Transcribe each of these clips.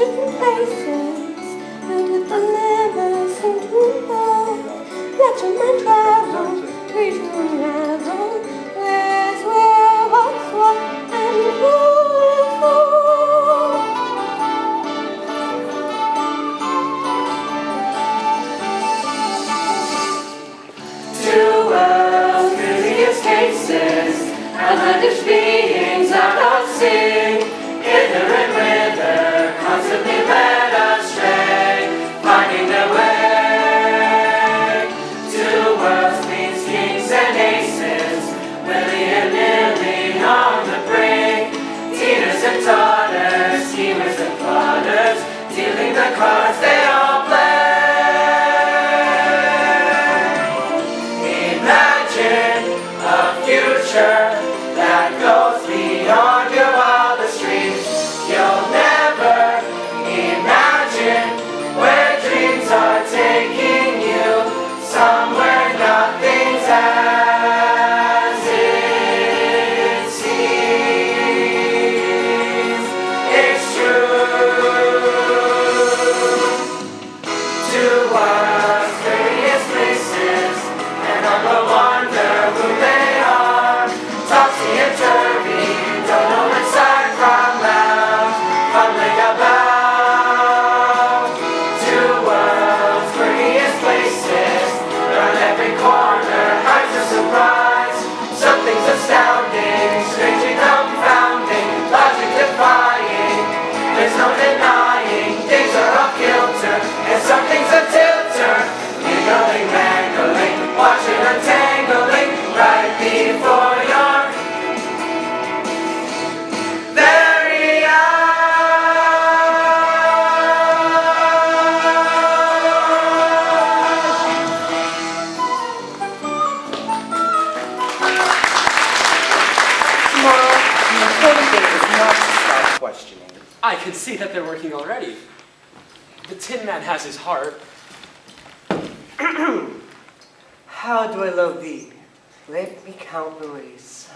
Different places, filled with dilemmas and to know. Let your mind travel, reach the level. Where's where, what's what, and who is who? Two worlds, curious cases, outlandish beings out of sync, ignorant river, constantly led astray, finding their way. Two worlds, queens, kings, and aces, willy and nilly on the brink, teeners and daughters, schemers and plotters, dealing the cards they all play. Imagine a future that goes beyond your wildest dreams. You'll never imagine where dreams are taking you, somewhere nothing's as it seems. It's true. To us, various places, and I'll go wonder who they are. Topsy and turvy, don't know which side from left, fumbling about. Two worlds, various places, around every corner hides a surprise. Something's astounding, strangely dumbfounding, logic defying. There's no denying, things are off kilter, and something's a tilter. Niggling, mangling, watching untangling right before your very Tomorrow, the important thing is not to stop questioning. I can see that they're working already. The Tin Man has his heart. How do I love thee? Let me count the ways.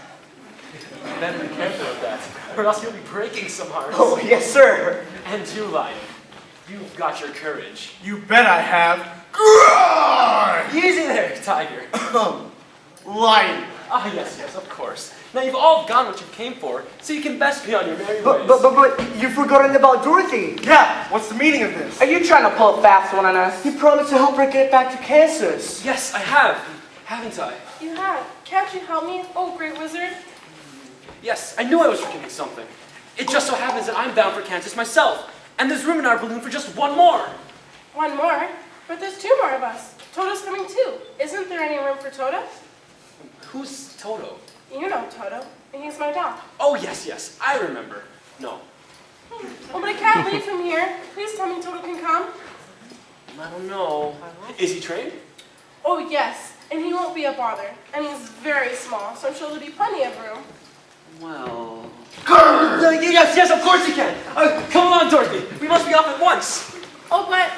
You better be careful with that, or else you'll be breaking some hearts. Oh, yes, sir. And you, Lion, you've got your courage. You bet I have. Easy there, Tiger. Lion. Ah, yes, of course. Now you've all gotten what you came for, so you can best be on your merry ways. But you've forgotten about Dorothy. Yeah, what's the meaning of this? Are you trying to pull a fast one on us? You promised to help her get back to Kansas. Yes, I have. Haven't I? You have. Can't you help me, oh great wizard? Yes, I knew I was forgetting something. It just so happens that I'm bound for Kansas myself, and there's room in our balloon for just one more. One more? But there's two more of us. Toto's coming too. Isn't there any room for Toto? Who's Toto? You know Toto. And he's my dog. Oh, yes, I remember. No, Oh, but I can't leave him here. Please tell me Toto can come. I don't know. Is he trained? Oh, yes. And he won't be a bother. And he's very small, so I'm sure there'll be plenty of room. Well... Yes, of course he can. Come along, Dorothy. We must be off at once. Oh, but...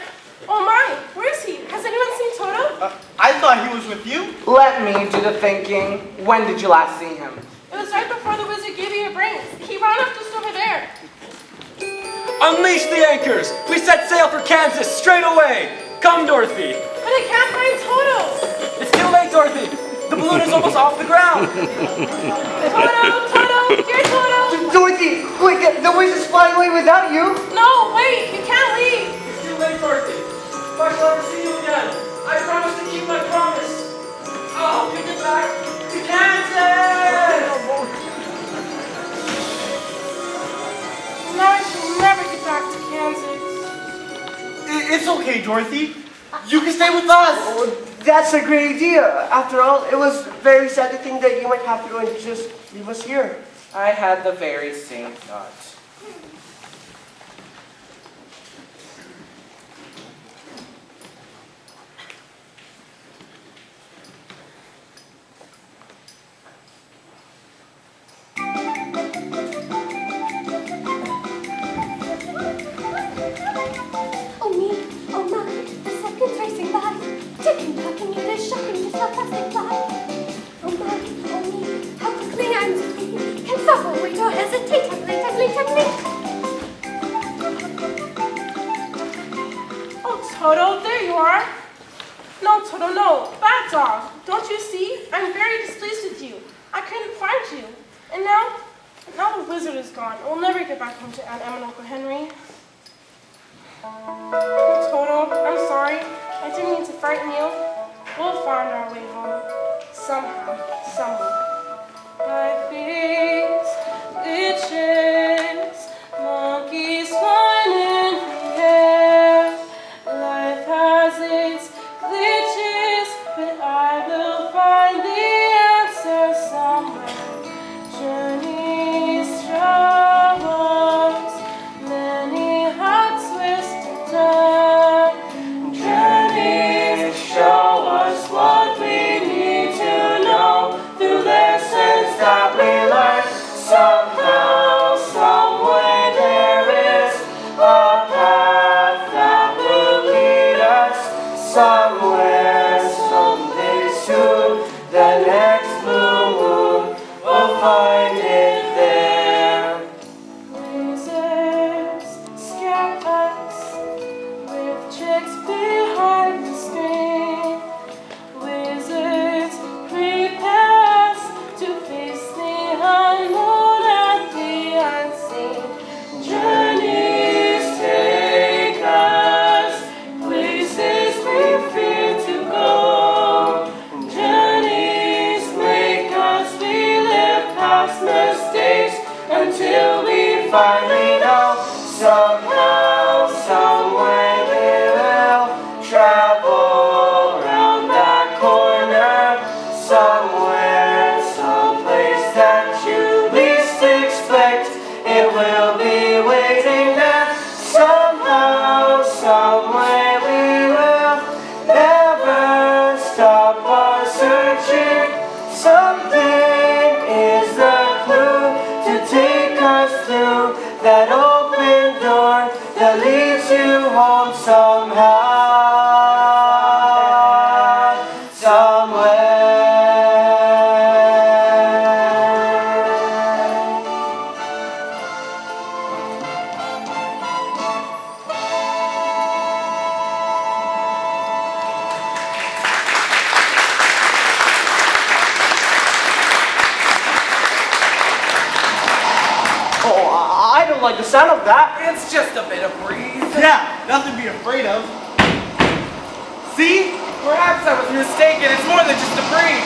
Oh my, where is he? Has anyone seen Toto? I thought he was with you. Let me do the thinking. When did you last see him? It was right before the wizard gave you your brains. He ran off just over there. Unleash the anchors. We set sail for Kansas straight away. Come, Dorothy. But I can't find Toto. It's too late, Dorothy. The balloon is almost off the ground. Toto, dear Toto. Dorothy, quick, the wizard's flying away without you. No, wait, you can't leave. It's too late, Dorothy. If I shall ever see you again, I promise to keep my promise. I'll take it back to Kansas! Now I shall never get back to Kansas. It's okay, Dorothy. You can stay with us. Oh, that's a great idea. After all, it was very sad to think that you might have to go and just leave us here. I had the very same thought. Oh me, oh my, the seconds racing by. Ticking, talking, it is shocking just how fast they fly. Oh my, oh me, how quickly I'm speeding. Can stop or wait or hesitate, tumbling. Oh, Toto, there you are. No, Toto, no. Bad dog. Don't you see? I'm very displeased with you. I couldn't find you. And now the wizard is gone. We'll never get back home to Aunt Em and Uncle Henry. Oh, Toto, I'm sorry. I didn't mean to frighten you. We'll find our way home. Somehow, somewhere. Life is glitches, monkeys flying in the air. Life has its glitches, but I will find the answer somewhere. Journeys, troubles, many hearts twist and turn. Journeys show us what we need to know through lessons that we learn. Somehow, somewhere there is a path that will lead us somewhere, someday soon. The next blue moon will find it there. Wizards scare us with tricks behind the screen. Wizards prepare us to face the unknown and the unseen. Journeys take us places we fear to go. Journeys make us relive past mistakes until we finally know. Somehow, somewhere we will travel around that corner. Somewhere, someplace that you least expect, it will be waiting there. Somehow, somewhere we will never stop our searching. Something is the clue to take us through that open door that leads you home somehow. Somewhere. I don't like the sound of that. It's just a bit of breeze. Yeah, nothing to be afraid of. See? Perhaps I was mistaken. It's more than just a breeze.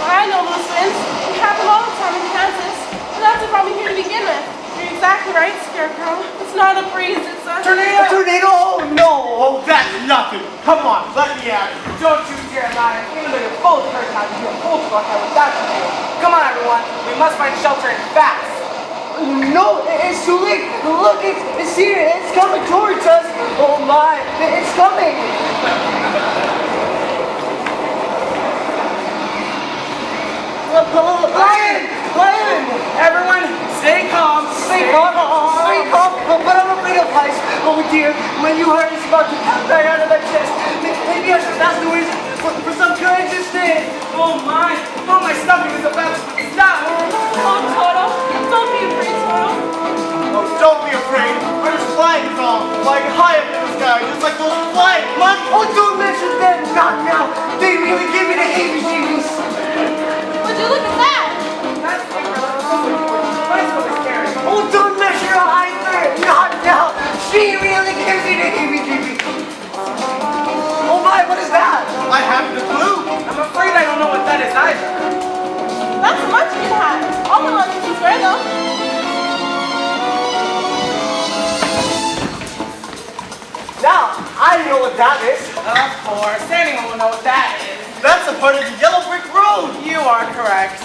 I know those winds. We have them all the time in Kansas. And that's what brought me here to begin with. You're exactly right, Scarecrow. It's not a breeze, it's a A tornado? Oh no! Oh, that's nothing. Come on, let me at it. Don't you dare lie. Even though you're both hurt, how you both got out with that tornado. Come on, everyone. We must find shelter and fast. No, it's too late. Look, it's here. It's coming towards us. Oh my, it's coming. Lion! Everyone, stay calm. Stay calm. But I'm afraid of heights. Oh dear, when you heard it's about to come right out of my chest, maybe I should ask the wizard for some courage instead. Oh my stomach is about to stop. Oh, Toto, don't be afraid, Toto. Oh, don't be afraid. We're just flying off, flying high up in the sky, just like those flying monkeys. Oh, don't mention them. Not now. They really give me the heebie-jeebies. Would you look at that? That's really scary. Oh, don't measure either. Not now. She really gives me the heebie-jeebies. Oh my, what is that? I haven't a clue. I'm afraid I don't know what that is either. That's a munchkin hat. All the munchkins wear them. Now, I know what that is. Of course, anyone will know what that is. That's a part of the yellow brick road. You are correct.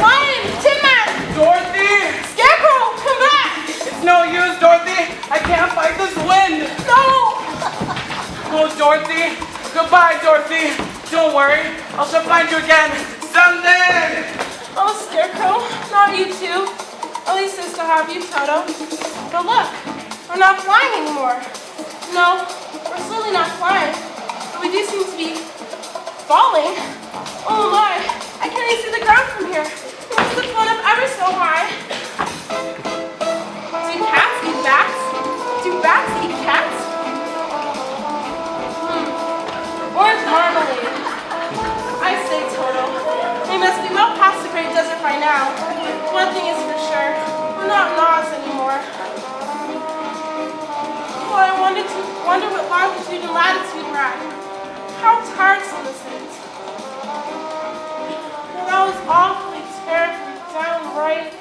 Lion, Tin Man, Dorothy! Scarecrow, come back. It's no use, Dorothy. I can't fight this wind. No. Oh, Dorothy. Goodbye, Dorothy. Don't worry. I shall find you again someday. Oh, Scarecrow, not you too. At least I still have you, Toto. But look, we're not flying anymore. No, we're certainly not flying. But we do seem to be falling. Oh my, I can't even see the ground from here. We must have flown up ever so high. Do cats eat bats? Do bats eat cats? Or marmalade. I say, Toto, we must be well past the Great Desert by now. One thing is for sure, we're not in Oz anymore. Well, I wonder what longitude and latitude we're at. How tiresome this is. Well, that was awfully terribly downright.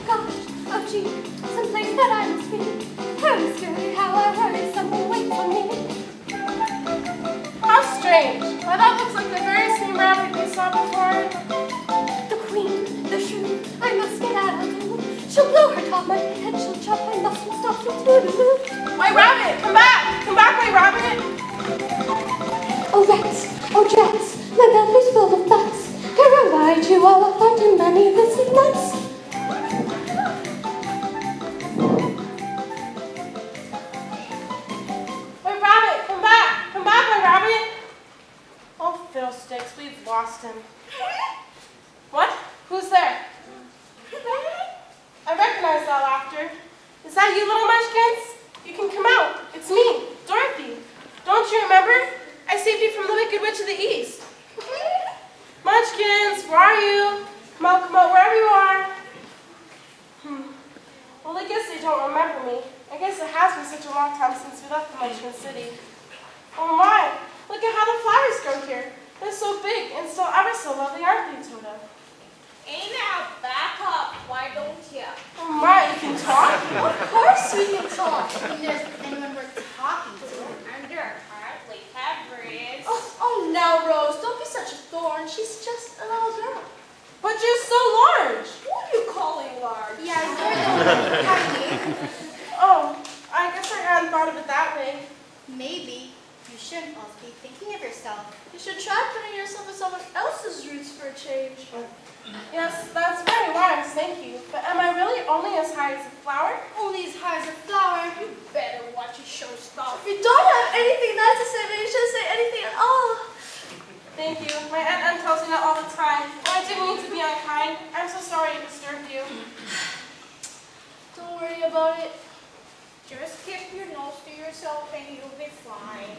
Gosh, oh gee, someplace that I must be. Hurry, scurry, how I hurry, someone waits on me. How strange. Why, that looks like the very same rabbit we saw before. The queen, the shrew, I must get out of the She'll blow her top, my head she'll chop, my muscle stop to toodaloo. White Rabbit, come back! Come back, White Rabbit! Oh rats, oh drats, my belly's full of bats. Caramba, I chew all apart and many the nuts. White Rabbit, come back! Come back, White Rabbit! Oh, fiddlesticks, we've lost him. What? Who's there? I recognize that laughter. Is that you, little munchkins? You can come out. It's me, Dorothy. Don't you remember? I saved you from the Wicked Witch of the East. Munchkins, where are you? Come out, wherever you are. Well, I guess they don't remember me. I guess it has been such a long time since we left the Munchkin City. Oh my, look at how the flowers grow here. They're so big and still ever so lovely, aren't they, Toto? Hey now, back up, why don't you? Oh my, you can talk? Of course we can talk. If there's anyone worth talking to, I'm there, hardly ever is. Oh now, Rose, don't be such a thorn. She's just a little girl. But you're so large. What are you calling large? Yeah, you're tiny. Oh, I guess I hadn't thought of it that way. Maybe you shouldn't always be thinking of yourself. You should try putting yourself in someone else's roots for a change. Yes, that's very wise, thank you. But am I really only as high as a flower? Only as high as a flower. You better watch your show stuff. If you don't have anything nice to say, then you shouldn't say anything at all. Thank you. My Aunt Em tells me that all the time. I didn't mean to be unkind. I'm so sorry I disturbed you. Don't worry about it. Just keep your nose to yourself and you'll be fine.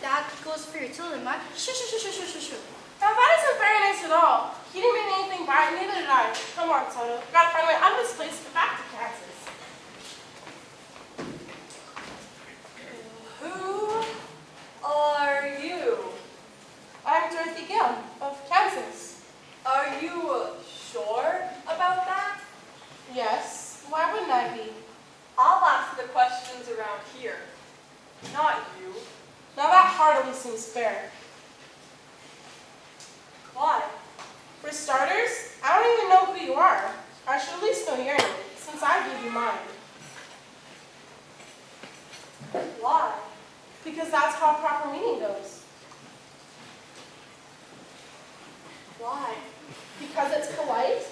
That goes for your children, Mike. Shoo, shoo, shoo, shoo, shoo, shoo, shoo. Now that isn't very nice at all. He didn't mean anything by it, neither did I. Come on, Toto. Gotta find a way out of this place to get back to Kansas. Who are you? I'm Dorothy Gill of Kansas. Are you sure about that? Yes. Why wouldn't I be? I'll ask the questions around here, not you. Now that hardly seems fair. Why? For starters, I don't even know who you are. I should at least know your name, since I gave you mine. Why? Because that's how proper meaning goes. Why? Because it's polite.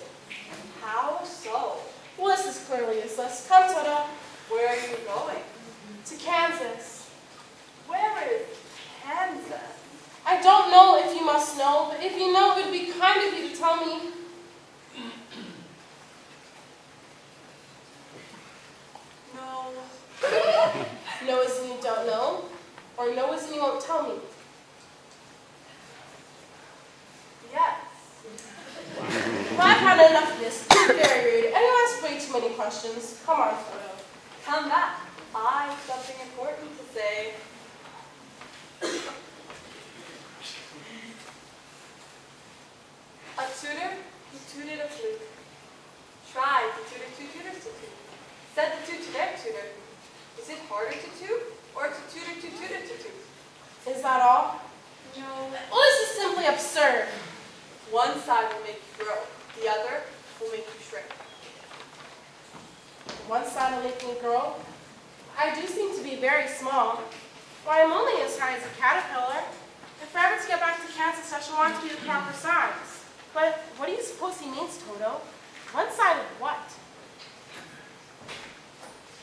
How so? Well, this is clearly useless. Come, Toto. Where are you going? To Kansas. Where is Kansas? I don't know if you must know, but if you know, it would be kind of you to tell me. No. No as in you don't know, or no as in you won't tell me. Yes. Well, I've had enough of this. It's very rude, and you ask way too many questions. Come on, Toto. Come back. I have something important to say. A tutor who tutored a flute tried to tutor two tutors to toot. Said the toot to their tutor, is it harder to toot or to tutor two tutors to toot? Is that all? No. Well, this is simply absurd. One side will make you grow, the other will make you shrink. One side will make me grow. I do seem to be very small. Why, I'm only as high as a caterpillar. If we're ever to get back to Kansas, I shall want to be the proper size. But what do you suppose he means, Toto? One side of what?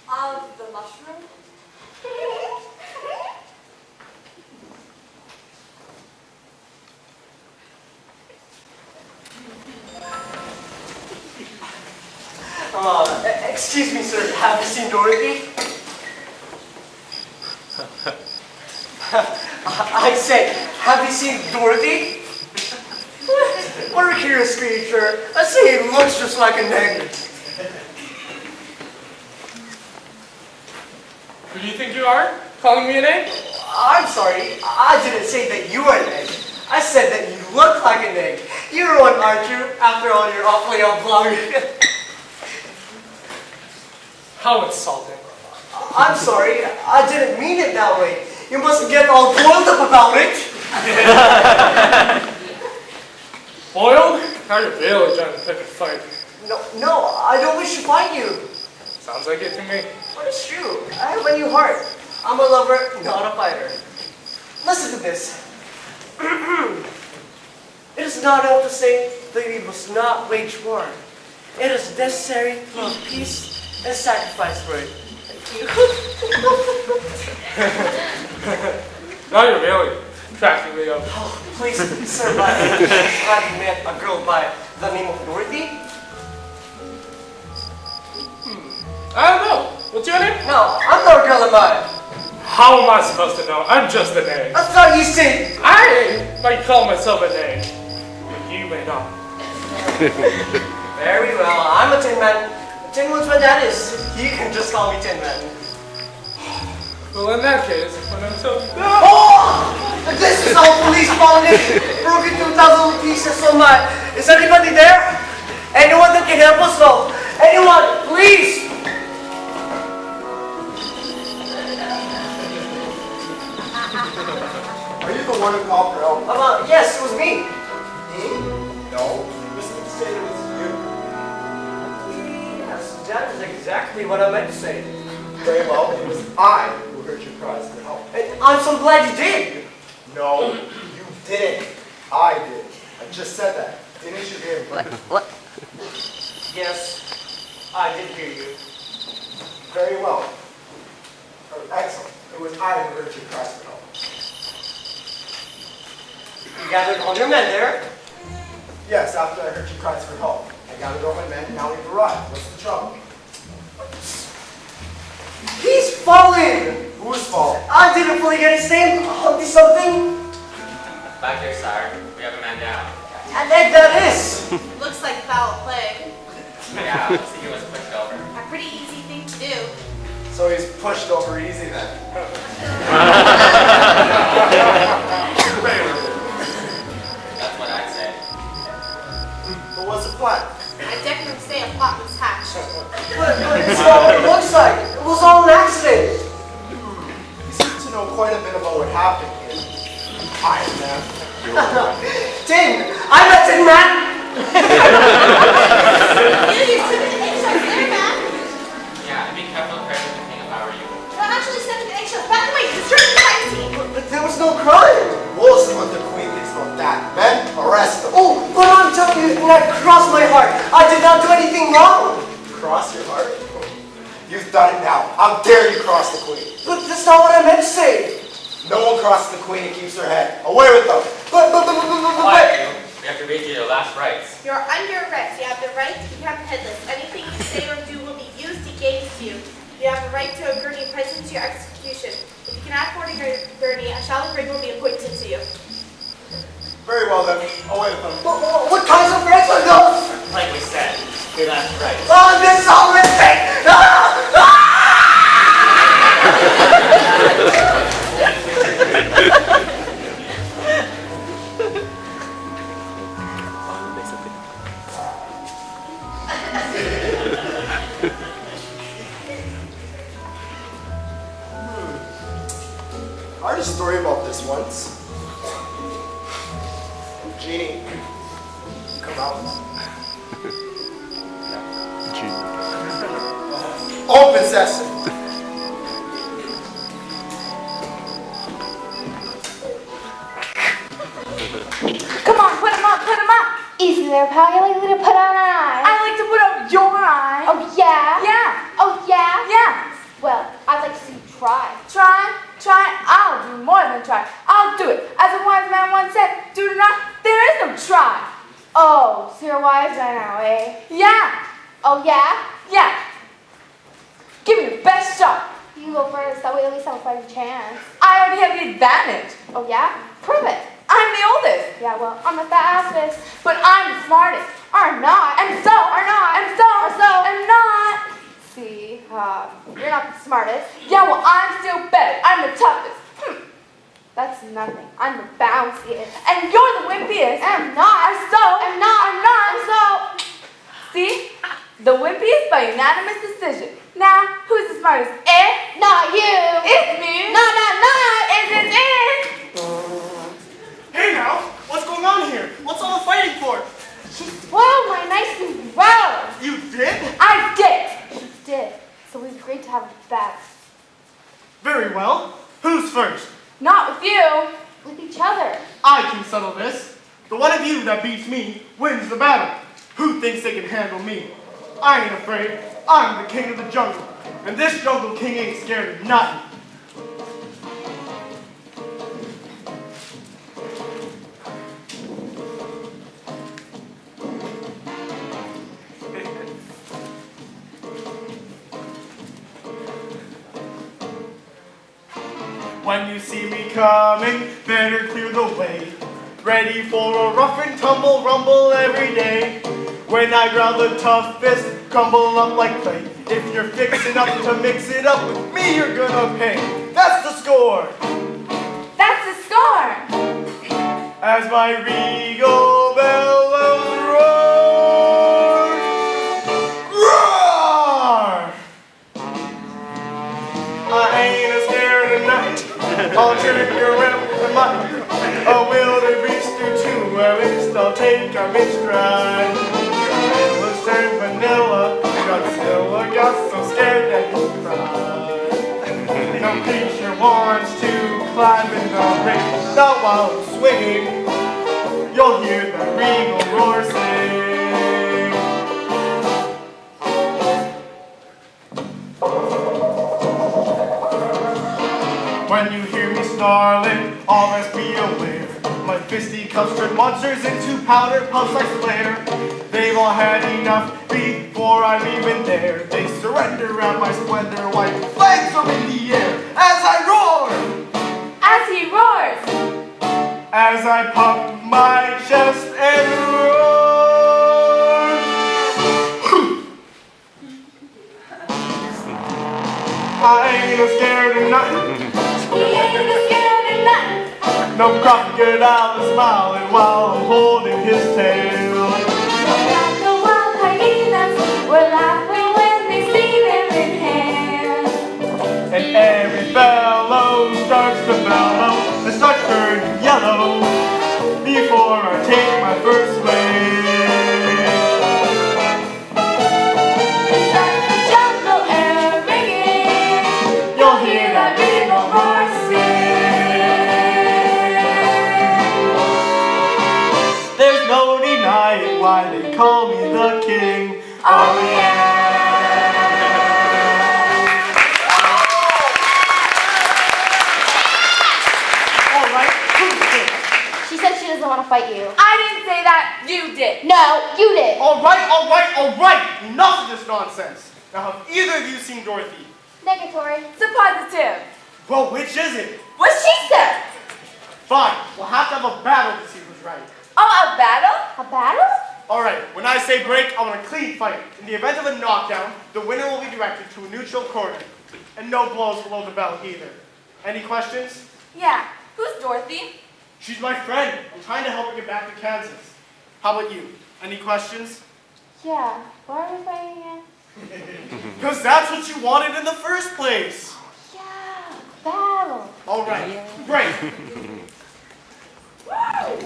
Of the mushroom? Excuse me, sir. Have you seen Dorothy? I say, have you seen Dorothy? What a curious creature. I say he looks just like an egg. Who do you think you are? Calling me an egg? I'm sorry. I didn't say that you were an egg. I said that you look like an egg. You're one, aren't you? After all, you're awfully oblong. How insulting. I'm sorry. I didn't mean it that way. You mustn't get all boiled up about it. Boiled? Now you're really trying to pick a fight. No, I don't wish to fight you. Sounds like it to me. But it's true. I have a new heart. I'm a lover, not a fighter. Listen to this. It is not enough to say that we must not wage war. It is necessary to love peace and sacrifice for it. Now you're really cracking me up. Oh, please, sir, have you met a girl by the name of Dorothy? I don't know. What's your name? No, I'm not a girl, am I? How am I supposed to know? I'm just an egg. I thought you said... I might call myself an egg, but you may not. Very well, I'm a Tin Man. Tin Man's my dad is. You can just call me Tin Man. Well, in that case, when I'm so... Oh! This is all police bonded, broken 2,000 pieces so much. Is anybody there? Anyone that can help us though? Anyone, please! Are you the one who called for help? Yes, it was me. Me? No. You seem to say it was you. Yes, that is exactly what I meant to say. Very well, it was I who heard your cries for help. And I'm so glad you did. No, you didn't. I did. I just said that. Didn't you hear me? What? Yes, I did hear you. Very well. Excellent. It was I who heard your cries for help. You gathered all your men there. Yes, after I heard your cries for help. I gathered all my men, now we've arrived. What's the trouble? fault? I didn't fully get his name. Humpty something. Back here, sire. We have a man down. And then that is. Looks like foul play. Yeah, looks like he was pushed over. A pretty easy thing to do. So he's pushed over easy then. That's what I'd say. But what's the plan? I definitely say a plot was hatched. But it's not what it looks like. It was all an accident. You seem to know quite a bit about what happened here. Iron Man. Tin! I'm a Tin Man! You took an eggshell there, man. Yeah, be careful of the king if I were you. No, actually, send an eggshell back away. Destroy the crime scene. But there was no crime. We'll see what the queen thinks about that. Ben, arrest him. Oh, but I'm telling you, cross my heart. I did not do anything wrong. Cross your heart? You've done it now. How dare you cross the queen? But that's not what I meant to say. No one crosses the queen and keeps her head. Away with them. Quiet, you. We have to read you your last rites. You're under arrest. You have the right to become headless. Anything you say or do will be used against you. You have the right to a gurney present to your execution. If you cannot afford a gurney, a shallow grave will be appointed to you. Very well then. Away with them. What kinds of rights are those? Like we said, your last rites. Oh, this is all mistake! I heard a story about this once. Genie, come out. Open sesame. Come on, put 'em up, put 'em up. Easy there, pal. You like to put out an eye. I like to put up your eye. Oh, yeah? Yeah. Oh, yeah? Yeah. Well, I'd like to see you try. Try. I'll do more than try. I'll do it. As a wise man once said, do not, there is no try. Oh, so you're wise right now, eh? Yeah. Oh, yeah? Yeah. Give me your best shot. You go first. That way at least I'll find a chance. I already have the advantage. Oh, yeah? Prove it. I'm the oldest. Yeah, well, I'm the fastest. But I'm the smartest. Are not. And so, Are not. and so, Are so. and not. See, you're not the smartest. Yeah, well, I'm still better. I'm the toughest. That's nothing. I'm the bounciest. And you're the wimpiest. I'm not. I'm so. I'm not. I'm not. I'm so. See? The wimpiest by unanimous decision. Now, who's the smartest? It? Not you. It's me. Not. It. Hey now, what's going on here? What's all the fighting for? She spoiled my nice new umbrella. You did? I did. She did. So we agreed to have a battle. Very well. Who's first? Not with you. With each other. I can settle this. The one of you that beats me wins the battle. Who thinks they can handle me? I ain't afraid. I'm the king of the jungle. And this jungle king ain't scared of nothing. When you see me coming, better clear the way. Ready for a rough and tumble rumble every day. When I growl the toughest, crumble up like clay. If you're fixing up to mix it up with me, you're gonna pay. That's the score. That's the score. As my regal bellows roar. Roar! I ain't a scared of nothing. I'll turn you around with mutton. A wildebeest or two, at least I'll take 'em in stride. Let's turn vanilla, got so scared that he cried. No creature wants to climb in the ring, not while I'm swinging. You'll hear the regal roar sing. When you hear me snarling, always be aware. My fisticuffs turn monsters into powder puffs I swear. They've all had enough before I'm even there. They surrender at my splendor, white flags are in the air as I roar. as I pump my chest and roar. I ain't scared of nothing. He ain't scared of nothing. No crocodile is smiling while I'm holding his tail. Like the wild hyenas were laughing when they see them in hand. And every fellow starts to bellow and starts turning yellow before I take my first swing. Inside the jungle air ringing, You'll hear that big old horse sing. There's no denying why they call me the king. Oh yeah. All right, who's this? She said she doesn't want to fight you. I didn't say that. You did. No, you did. All right. Enough of this nonsense. Now, have either of you seen Dorothy? Negatory. Suppositive. Well, which is it? What she said. Fine, we'll have to have a battle to see who's right. Oh, a battle? A battle? All right, when I say break, I want a clean fight. In the event of a knockdown, the winner will be directed to a neutral corner. And no blows below the belt either. Any questions? Yeah. Who's Dorothy? She's my friend. I'm trying to help her get back to Kansas. How about you? Any questions? Yeah. Why are we fighting again? Because that's what you wanted in the first place. Yeah. Battle. All right, break. Oh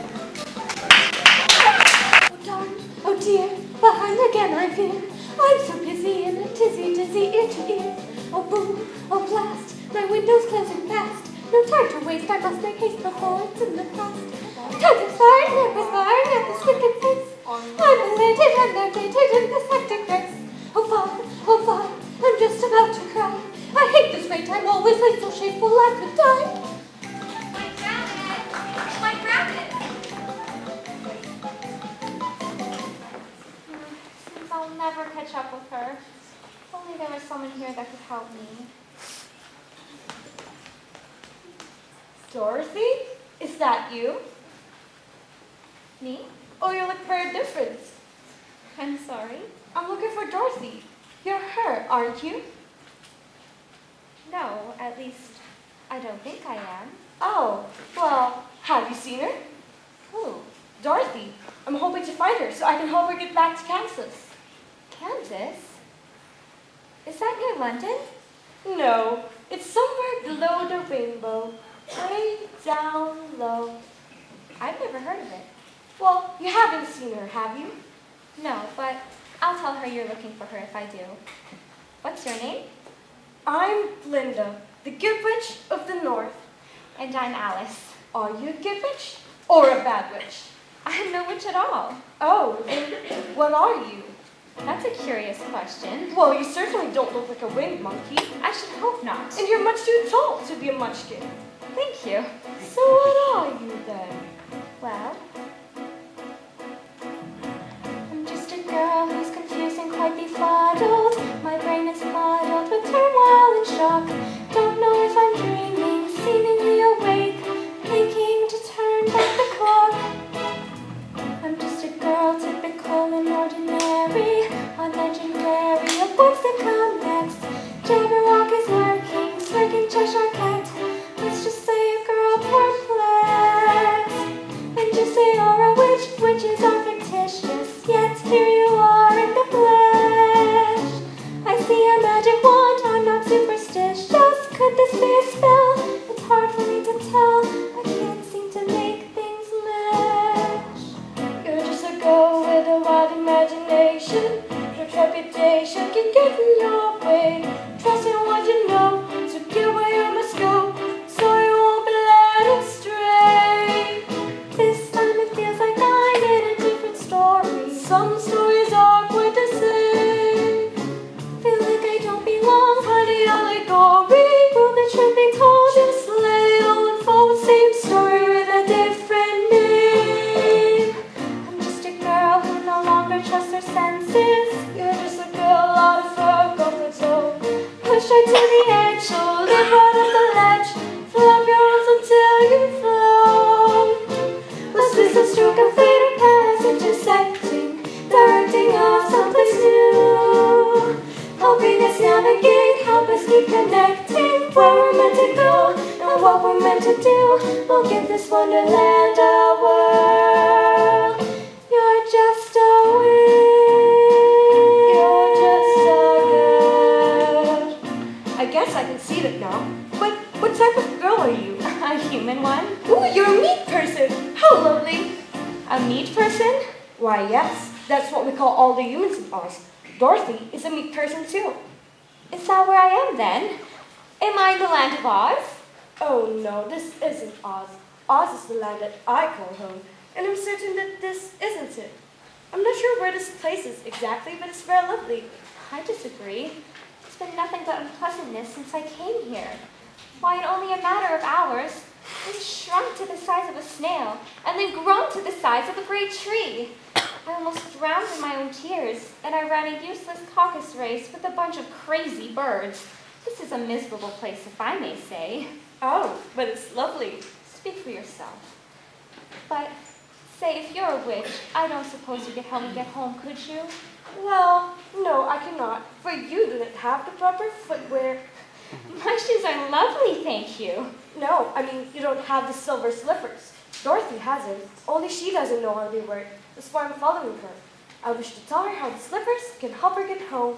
darn, oh dear, behind again I fear. I'm so busy in a tizzy, dizzy, ear to ear. Oh boom, oh blast, my window's closing fast. No time to waste, I must make haste before it's in the past. Time is flying, and perspiring at this wicked face. I'm elated and they're dated in this hectic race. Oh fun, I'm just about to cry. I hate this rate, I'm always late, so shameful I could die. My rabbit. Since I'll never catch up with her, if only there was someone here that could help me. Dorothy? Is that you? Me? Oh, you look very different. I'm sorry. I'm looking for Dorothy. You're her, aren't you? No, at least I don't think I am. Oh, well, have you seen her? Who? Dorothy. I'm hoping to find her so I can help her get back to Kansas. Kansas? Is that near London? No, it's somewhere below the rainbow. Way down low. I've never heard of it. Well, you haven't seen her, have you? No, but I'll tell her you're looking for her if I do. What's your name? I'm Linda, the good witch of the north. And I'm Alice. Are you a good witch or a bad witch? I'm no witch at all. Oh, and what are you? That's a curious question. Well, you certainly don't look like a winged monkey. I should hope not. And you're much too tall to be a munchkin. Thank you. So what are you then? Well, I'm just a girl who's confused and quite befuddled. My brain is muddled with turmoil and shock. Don't know if I'm dreaming, seemingly awake, thinking to turn back the clock. I'm just a girl, typical and ordinary, unlegendary of what's to come next. Jabberwock is lurking, smirking Cheshire cat. Let's just say a girl perplexed. And just say you're a witch, witches are fictitious, yet here you are in the flesh. I see a magic wand, I'm not superstitious. Could this be a spell? It's hard for me to tell. I can't seem to make things mesh. You're just a girl with a wild imagination. Your trepidation can get in your way. Trust in what you know, so get where you must go, so you won't be led astray. This time it feels like I'm in a different story. Some stories are quite the same. Feel like I don't belong. Funny allegory. Will the truth be told? Just let it all unfold. Same story with a different name. I'm just a girl who no longer trusts her senses. You're just a girl out of her comfort zone. Push her to the edge, so live right off the ledge. Flap your arms until you float. meant to do. We'll give this wonderland a whirl. You're just a wind. You're just so good. I guess I can see that now. But what type of girl are you? A human one? Ooh, you're a meat person. How lovely. A meat person? Why, yes. That's what we call all the humans in Oz. Dorothy is a meat person too. Is that where I am then? Am I in the land of Oz? Oh no, this isn't Oz. Oz is the land that I call home, and I'm certain that this isn't it. I'm not sure where this place is exactly, but it's very lovely. I disagree. It's been nothing but unpleasantness since I came here. Why, in only a matter of hours, we've shrunk to the size of a snail, and then grown to the size of a great tree. I almost drowned in my own tears, and I ran a useless caucus race with a bunch of crazy birds. This is a miserable place, if I may say. Oh, but it's lovely. Speak for yourself. But, say, if you're a witch, I don't suppose you could help me get home, could you? Well, no, I cannot, for you didn't have the proper footwear. My shoes are lovely, thank you. No, I mean, you don't have the silver slippers. Dorothy has them, only she doesn't know how they work. That's why I'm following her. I wish to tell her how the slippers can help her get home.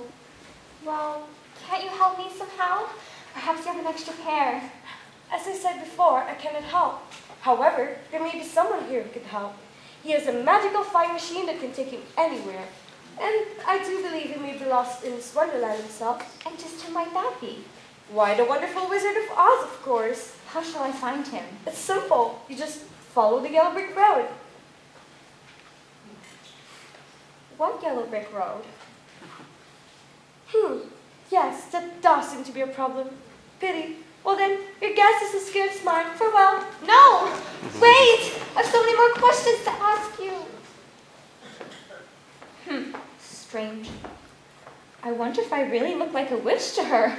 Well, can't you help me somehow? Perhaps you have an extra pair. As I said before, I cannot help. However, there may be someone here who can help. He has a magical flying machine that can take him anywhere. And I do believe he may be lost in this wonderland himself. And just who might that be? Why, the wonderful Wizard of Oz, of course. How shall I find him? It's simple. You just follow the yellow brick road. What yellow brick road? Yes, that does seem to be a problem. Pity. Well then, your guess is as good as mine. Farewell. No! Wait! I've so many more questions to ask you. Strange. I wonder if I really look like a witch to her.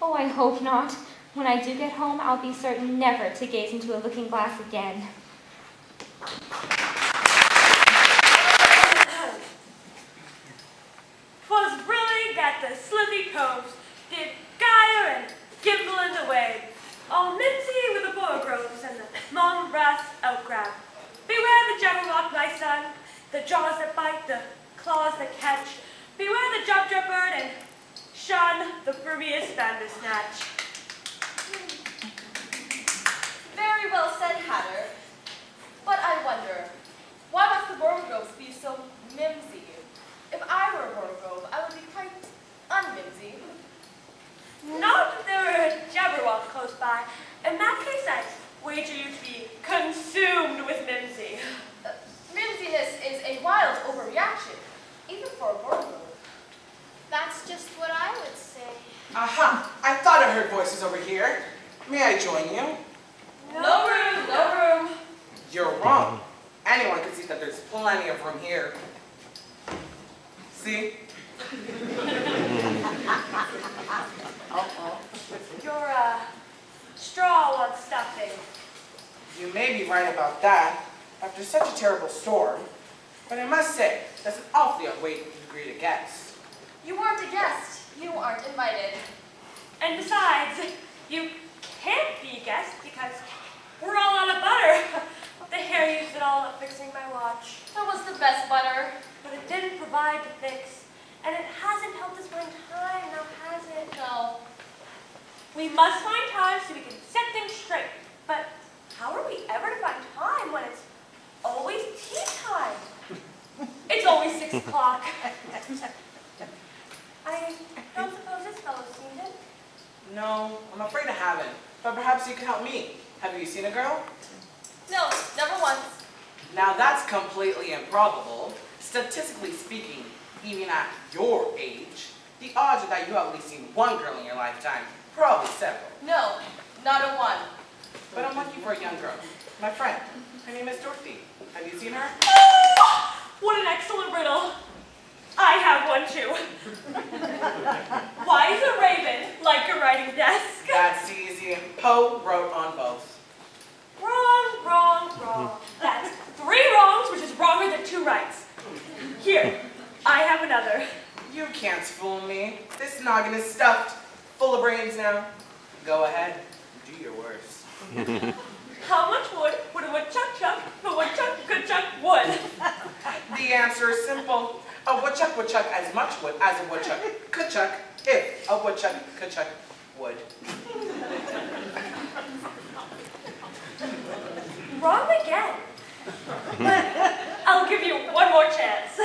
Oh, I hope not. When I do get home, I'll be certain never to gaze into a looking glass again. 'Twas brillig at the slithy coves, did gyre and gimble in the waves, all mimsy with the borogroves and the long brass outgrab. Beware the jabberwock, my son, the jaws that bite, the claws that catch. Beware the jubjub bird and shun the frumious bandersnatch. Very well said, Hatter. But I wonder, why must the borogroves be so mimsy? If I were a borogrove, I would be quite unmimsy. Not if there were a jabberwock close by. In that case, I'd wager you to be consumed with mimsy. Mimsiness is a wild overreaction, even for a borogrove. That's just what I would say. Aha! I thought I heard voices over here. May I join you? No room, no room. You're wrong. Anyone can see that there's plenty of room here. See? Your straw wants stuffing. You may be right about that, after such a terrible storm. But I must say, that's an awfully odd way to greet a guest. You weren't a guest. You aren't invited. And besides, you can't be a guest because we're all out of butter. The hair used it all up fixing my watch. That was the best butter. But it didn't provide the fix. And it hasn't helped us find time, now has it? No. We must find time so we can set things straight. But how are we ever to find time when it's always tea time? It's always 6 o'clock. I don't suppose this fellow's seen it. No, I'm afraid I haven't. But perhaps you can help me. Have you seen a girl? No, never once. Now that's completely improbable. Statistically speaking, even at your age, the odds are that you have at least seen one girl in your lifetime. Probably several. No, not a one. But I'm looking for a young girl. My friend. Her name is Dorothy. Have you seen her? Oh, what an excellent riddle. I have one too. Why is a raven like a writing desk? That's easy. Poe wrote on both. Wrong, wrong, wrong. That's 3 wrongs, which is wronger than 2 rights. Here, I have another. You can't fool me. This noggin is stuffed. Full of brains now. Go ahead. Do your worst. How much wood would a woodchuck chuck if a woodchuck could chuck wood? The answer is simple. A woodchuck would chuck as much wood as a woodchuck could chuck if a woodchuck could chuck wood. Wrong again. I'll give you one more chance.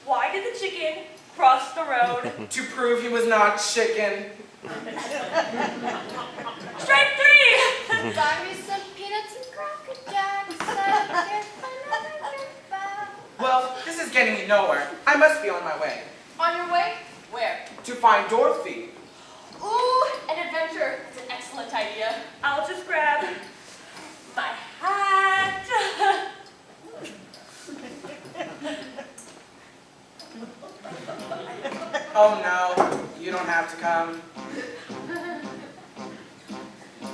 Why did the chicken cross the road? To prove he was not chicken. Strike 3! Buy me some peanuts and Cracker Jacks. I don't care if I never get back. Well, this is getting me nowhere. I must be on my way. On your way? Where? To find Dorothy. Ooh, an adventure. It's an excellent idea. I'll just grab my hat. Oh no, you don't have to come.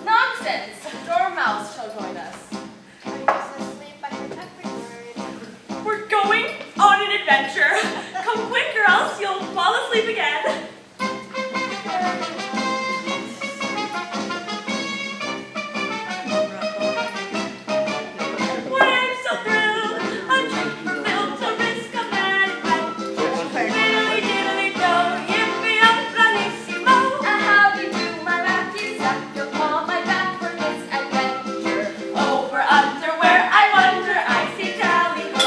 Nonsense. Dormouse shall join us. I'm just asleep. I heard every word. We're going on an adventure. Come quick or else you'll fall asleep again. Why I'm so thrilled. A trip filled to risk a mad adventure. Diddly diddly do, yippee up bravissimo. How do you do, my Matthews? You'll call my back for this adventure. Over underwear, I wonder, I see tally ho.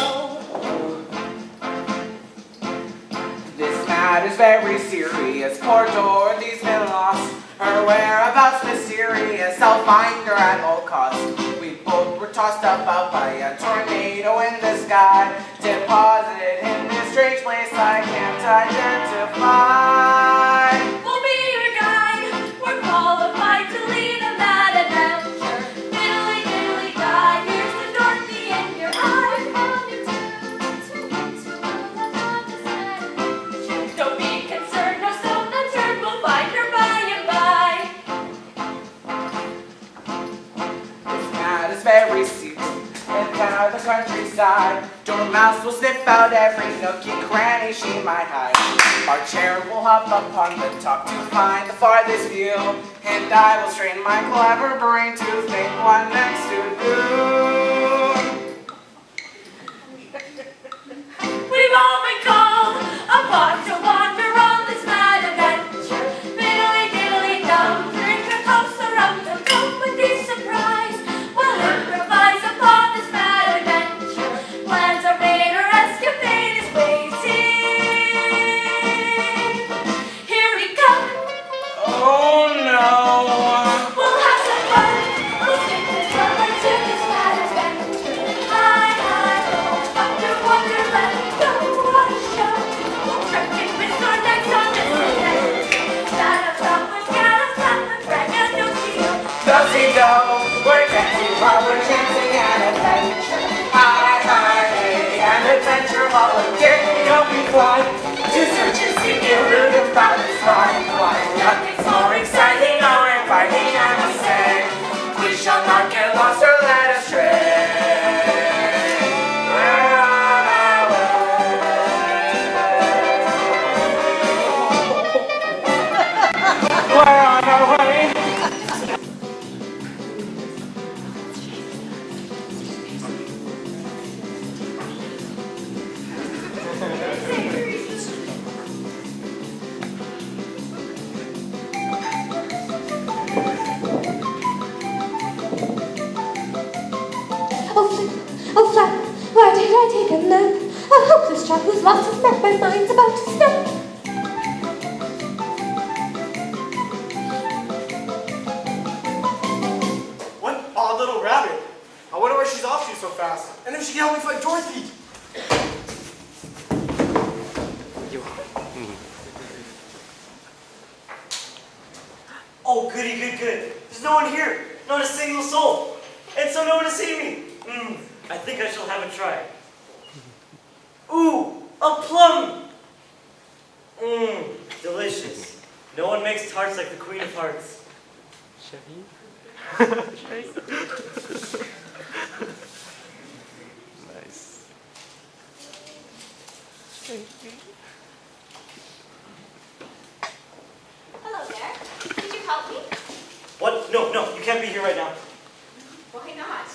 This matter is very serious. Poor Dorothy's been lost. Her whereabouts mysterious. I'll find her at all costs. We both were tossed up by a tornado in the sky. Deposited in this strange place I can't identify. We'll be your guide. We're qualified to lead a mad adventure. Diddly diddly die. Here's the Dorothy in your eye. Don't be concerned, no stone unturned. We'll find her by and by. This cat is very secret, and down the countryside, Dormouse will sniff out every nookie cranny she might hide. Our chair will hop upon the top to find the farthest view, and I will strain my clever brain to think what next to do. We've all been called upon to wander on this mad adventure. Diddly diddly dum, drink a toast of rum, don't be surprised. We'll improvise upon this mad adventure. Plans are made, our escapade is waiting. Here we come, Oh no! we'll have some fun. We'll stick this rubber to this mad adventure. Hi, hi, ho, Wonder Wonderland, go what a show. We'll trek and twist our necks on this adventure. Do-si-do, we're dancing while we're chancing an adventure. Hi, hi, hey, an adventure volunteer. You'll be fly to search and seek your route and find this firefly. Nothing's more exciting or inviting, I must say. We shall not get lost or led astray. We're on our way. We're on our way. Oh, Flap, why did I take a nap? A hopeless chap who's lost his map, my mind's about to snap. What odd little rabbit. I wonder where she's off to so fast. And if she can help me find Dorothy. Oh, goody, good. There's no one here. Not a single soul. And so no one to see me. I think I shall have a try. Ooh, a plum. Delicious. No one makes tarts like the Queen of Hearts. Nice. Hello there. Did you help me? What No, you can't be here right now. Why not?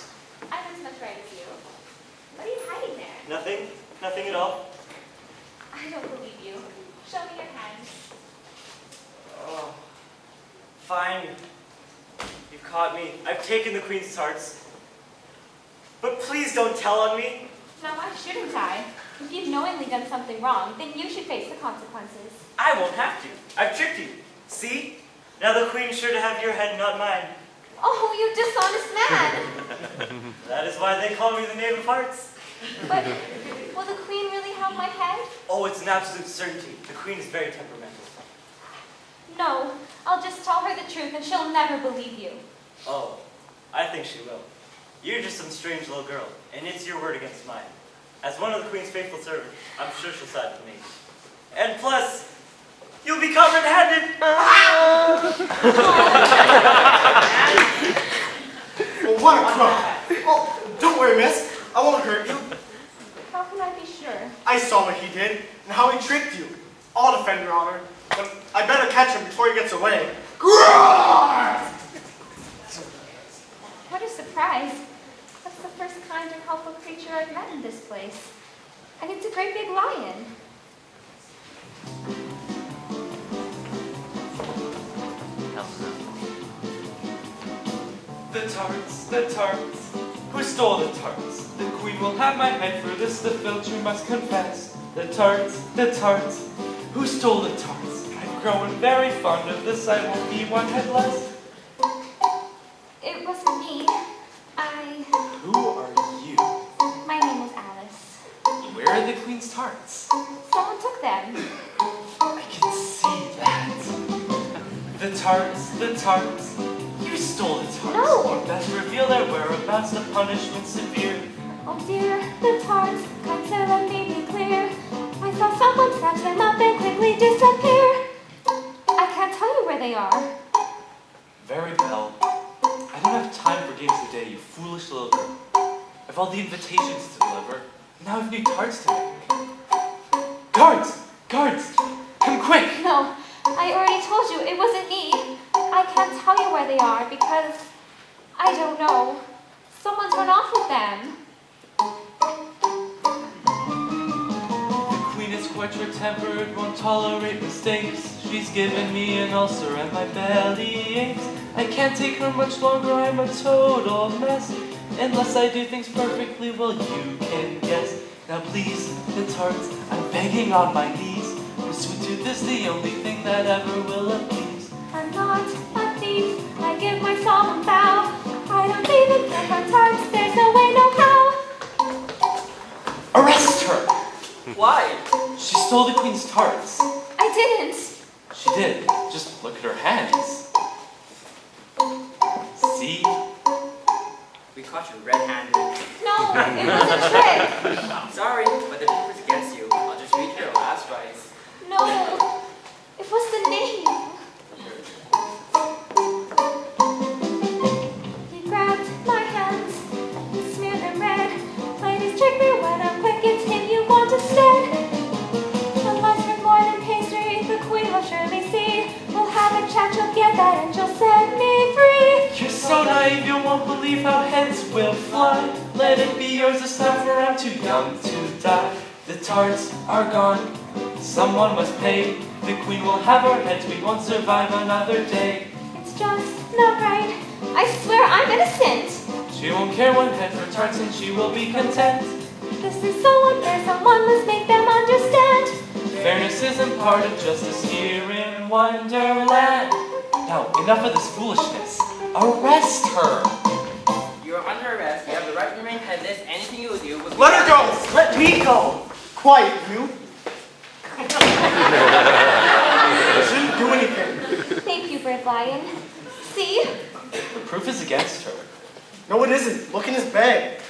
I'm as much right as you. What are you hiding there? Nothing at all. I don't believe you. Show me your hands. Oh, fine. You caught me. I've taken the Queen's tarts. But please don't tell on me. Now why shouldn't I? If you've knowingly done something wrong, then you should face the consequences. I won't have to. I've tricked you. See? Now the Queen's sure to have your head, not mine. Oh, you dishonest man! That is why they call me the Knave of Hearts. But will the Queen really have my head? Oh, it's an absolute certainty. The Queen is very temperamental. No, I'll just tell her the truth and she'll never believe you. Oh, I think she will. You're just some strange little girl, and it's your word against mine. As one of the Queen's faithful servants, I'm sure she'll side with me. And plus, you'll be caught red-handed. Well, what a crook. Oh, don't worry, miss. I won't hurt you. How can I be sure? I saw what he did and how he tricked you. I'll defend your honor. But I better catch him before he gets away. What a surprise. That's the first kind and helpful creature I've met in this place. And it's a great big lion. The tarts. Who stole the tarts? The Queen will have my head for this, the filch you must confess. The tarts. Who stole the tarts? I've grown very fond of this, I won't be one head less. It wasn't me. Who are you? My name is Alice. Where are the Queen's tarts? Someone took them. I can see that. The tarts. You stole the tarts. No. Or best reveal their whereabouts, the punishment severe. Oh dear, the tarts, kind Sarah made me clear. I saw someone snatch them up and quickly disappear. I can't tell you where they are. Very well. I don't have time for games today, you foolish little girl. I've all the invitations to deliver. Now I've new tarts to make. Guards! Come quick! No, I already told you it wasn't me. I can't tell you where they are because I don't know. Someone's run off with them. The Queen is quite short-tempered, won't tolerate mistakes. She's given me an ulcer and my belly aches. I can't take her much longer, I'm a total mess. Unless I do things perfectly, well you can guess. Now please, the tarts, I'm begging on my knees. For sweet tooth is the only thing that ever will appease. I'm not a thief, I give my solemn vow. I don't even care for tarts, there's no way, no how. Arrest her! Why? She stole the Queen's tarts. I didn't. She did. Just look at her hands. See? We caught you red-handed. No, it was a trick. I'm sorry, but the proof is against you. I'll just read your last rites. No, it was the name. He grabbed my hands, he smeared them red. Ladies, trick me when I'm quick, it's him you want instead. Unless we're more than pastry, the Queen will surely see. We'll have a chat, she'll get that, and she'll set me free. You're so naive, you won't believe how heads will fly. Let it be yours this time, for I'm too young to die. The tarts are gone, someone must pay. The Queen will have our heads, we won't survive another day. It's just not right. I swear I'm innocent. She won't care one head for tarts and she will be content. This is so unfair, someone must make them understand. Fairness isn't part of justice here in Wonderland. Now, enough of this foolishness. Arrest her! You are under arrest. You have the right to remain headless. Anything you will do will be... Let her go! Let me go! Quiet, you. I shouldn't do anything. Thank you, Brave Lion. See? The proof is against her. No, it isn't. Look in his bag.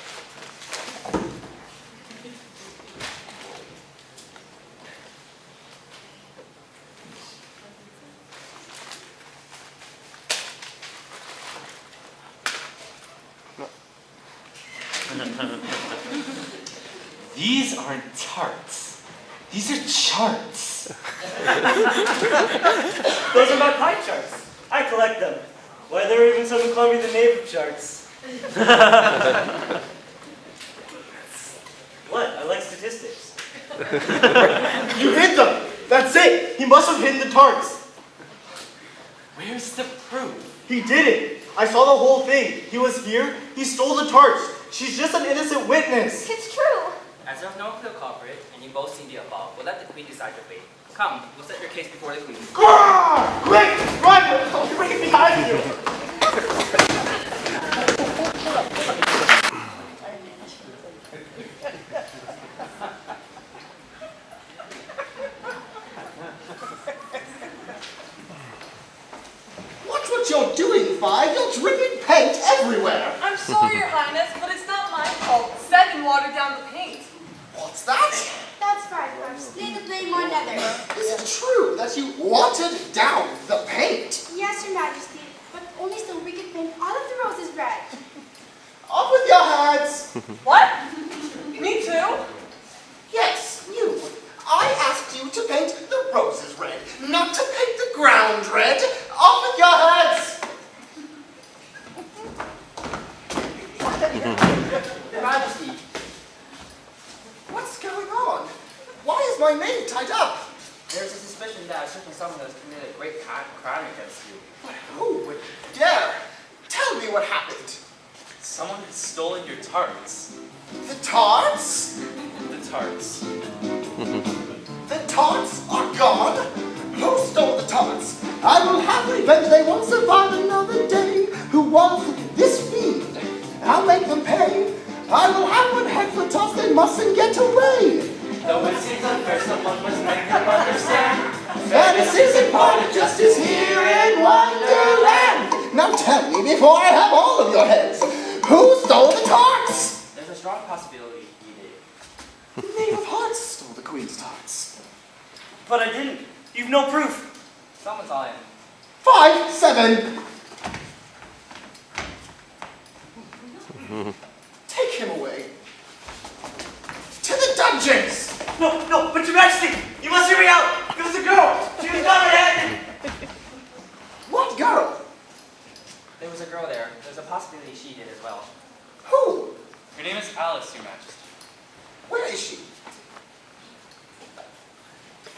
These aren't tarts. These are charts. Those are my pie charts. I collect them. Why, they're even when someone called me the knave of charts. What? I like statistics. You hid them! That's it! He must have hidden the tarts. Where's the proof? He did it! I saw the whole thing. He was here. He stole the tarts. She's just an innocent witness. It's true. As there is no clear culprit, and you both seem the above, we'll let the Queen decide your fate. Come, we'll set your case before the Queen. Grrr! Quick! Run! You're right behind you! Watch what you're doing, Five. You're dripping paint everywhere. I'm sorry, Your Highness, but it's not my fault. Seven watered down the paint. What's that? That's right, First. Lay the blame on another. Is it true that you watered down the paint? Yes, Your Majesty, but only so we can paint all of the roses red. Off with your heads! What? Me too? Yes, you. I asked you to paint the roses red, not to paint the ground red. Off with your heads! Your Majesty. What's going on? Why is my name tied up? There's a suspicion that a certain someone has committed a great crime against you. But who would dare? Tell me what happened. Someone has stolen your tarts. The tarts? The tarts. The tarts are gone? Who stole the tarts? I will have revenge. They won't survive another day. Who was this fiend? I'll make them pay. I will have one head for toss. They mustn't get away. Though it seems unfair, someone must make them understand. Fairness isn't part of justice here in Wonderland. Now tell me before I have all of your heads. Who stole the tarts? There's a strong possibility you did. The Knave of Hearts stole the Queen's tarts. But I didn't. You've no proof. Someone's lying. 5, 7. Take him away. To the dungeons! No, but Your Majesty, you must hear me out. It was a girl. She was not my head. What girl? There was a girl there. There's a possibility she did as well. Who? Her name is Alice, Your Majesty. Where is she?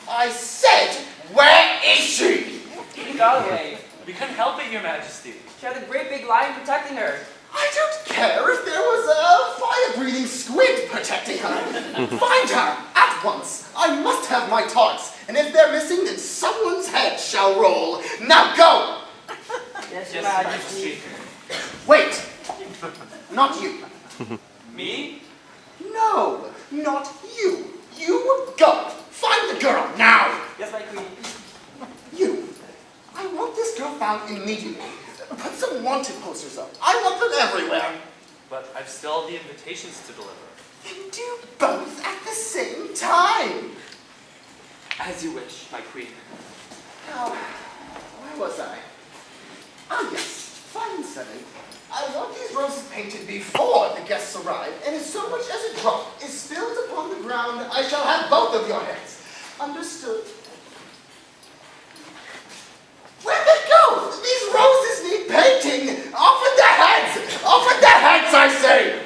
I said, where is she? She got away. We couldn't help it, Your Majesty. She had a great big lion protecting her. I don't care if there was a fire-breathing squid protecting her. Find her at once. I must have my tarts. And if they're missing, then someone's head shall roll. Now go! Yes, Your Majesty. Wait. Not you. Me? No, not you. You go. Find the girl now. Yes, my Queen. You. I want this girl found immediately. Put some wanted posters up. I want them everywhere. But I've still the invitations to deliver. Then do both at the same time. As you wish, my Queen. Now, where was I? Ah, yes. 5 and 7. I want these roses painted before the guests arrive, and if so much as a drop is spilled upon the ground, I shall have both of your heads. Understood? Where'd they go? These roses need painting! Off with their heads! Off with their heads, I say!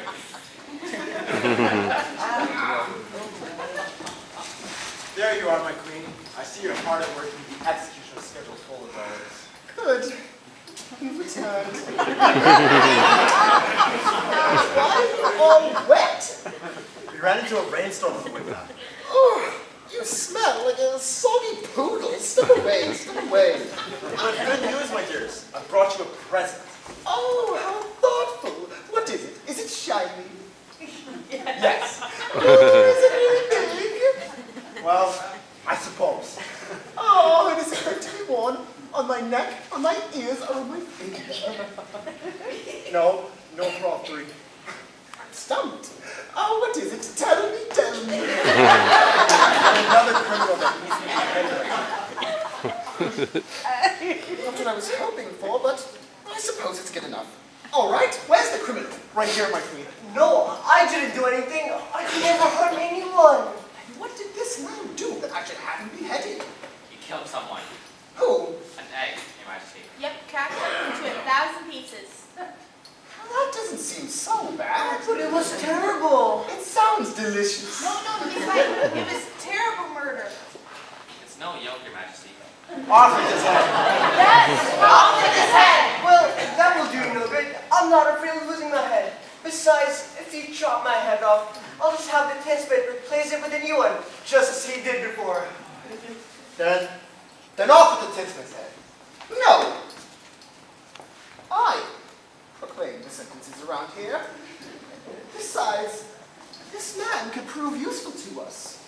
There you are, my queen. I see you're hard at work and the execution schedule full of hours. Good. You've returned. Why are you all wet? We ran into a rainstorm on the way back. Oh, you smell like a soggy poodle. Step away, step away. But good news, my dears. I brought you a present. Oh, how thoughtful. What is it? Is it shiny? Yes. Oh, is it really big? Well, I suppose. Oh, does it hurt to be worn? On my neck, on my ears, or on my fingers? No for all three. I'm stumped. Oh, what is it? Tell me, tell me. Another criminal that needs to be headed. Not what I was hoping for, but I suppose it's good enough. All right, where's the criminal? Right here, my queen. No, I didn't do anything. I never hurt anyone. What did this man do that I should have him beheaded? You killed someone. Who? An egg, Your Majesty. Yep, cracked up into 1,000 pieces. But it was terrible. It sounds delicious. No, he's right. It was terrible murder. It's no yoke, Your Majesty. Off with his head. Yes, off with his head. Well, that will do no good. I'm not afraid of losing my head. Besides, if you chop my head off, I'll just have the test bed replace it with a new one, just as he did before. Then off with the tinsman's head. No. I proclaim the sentences around here. Besides, this man could prove useful to us.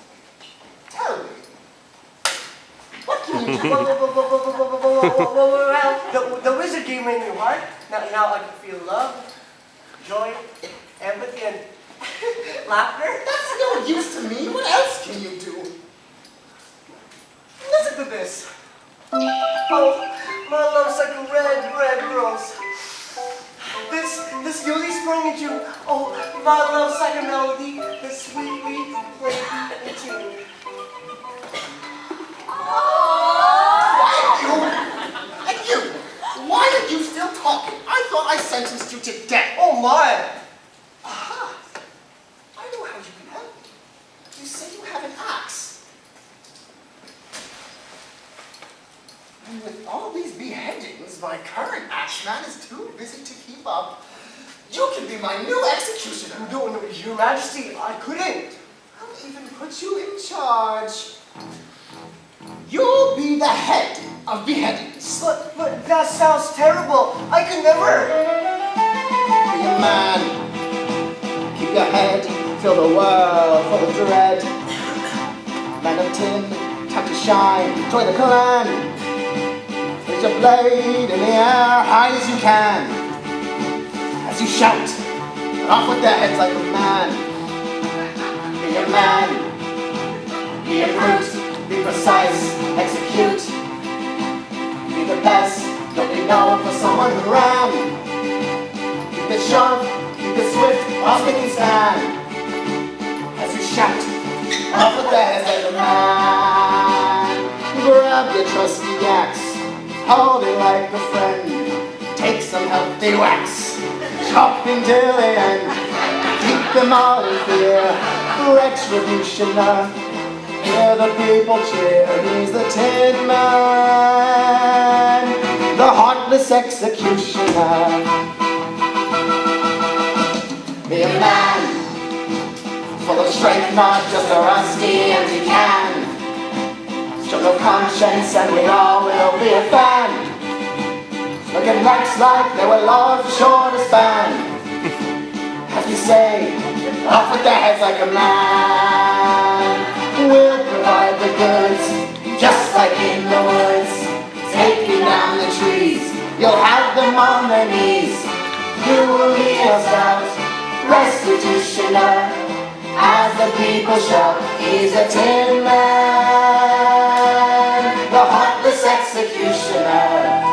Tell me, what can you do? Well, the wizard gave me a new heart. Now I can feel love, joy, empathy, and laughter. That's no use to me. What else can you do? Listen to this. Oh, my love's like a red rose. This newly sprung in June. Oh, my love's like a melody that's sweetly played in tune. Why are you still talking? I thought I sentenced you to death. Oh my! Aha! I know how you can help me. You say you have an axe. And with all these beheadings, my current axeman is too busy to keep up. You can be my new executioner. No, Your Majesty, I couldn't. I'll even put you in charge. You'll be the head of beheadings. But that sounds terrible. I could never. Be a man. Keep your head. Fill the world full of dread. Man of tin, time to shine. Join the clan. Raise your blade in the air high as you can. As you shout, off with their heads like a man. Be a man. Be a brute. Be precise. Execute. Be the best. Don't be known for someone who ran. Keep it sharp. Keep it swift. While making stand. As you shout, off with their heads like a man. Grab your trusty axe. Hold it like a friend. Take some healthy wax. Chop until the end. Keep them all in fear. Retributioner. Hear the people cheer. He's the Tin Man, the heartless executioner. Be a man, full of strength, not just a rusty empty can. Show no conscience, and we all will be a fan. Looking necks like they were large, short as span. As we say, off with their heads like a man. We'll provide the goods, just like in the woods. Taking down the trees, you'll have them on their knees. You will be a stout restitutioner. As the people shout, he's a Tin Man, the heartless executioner.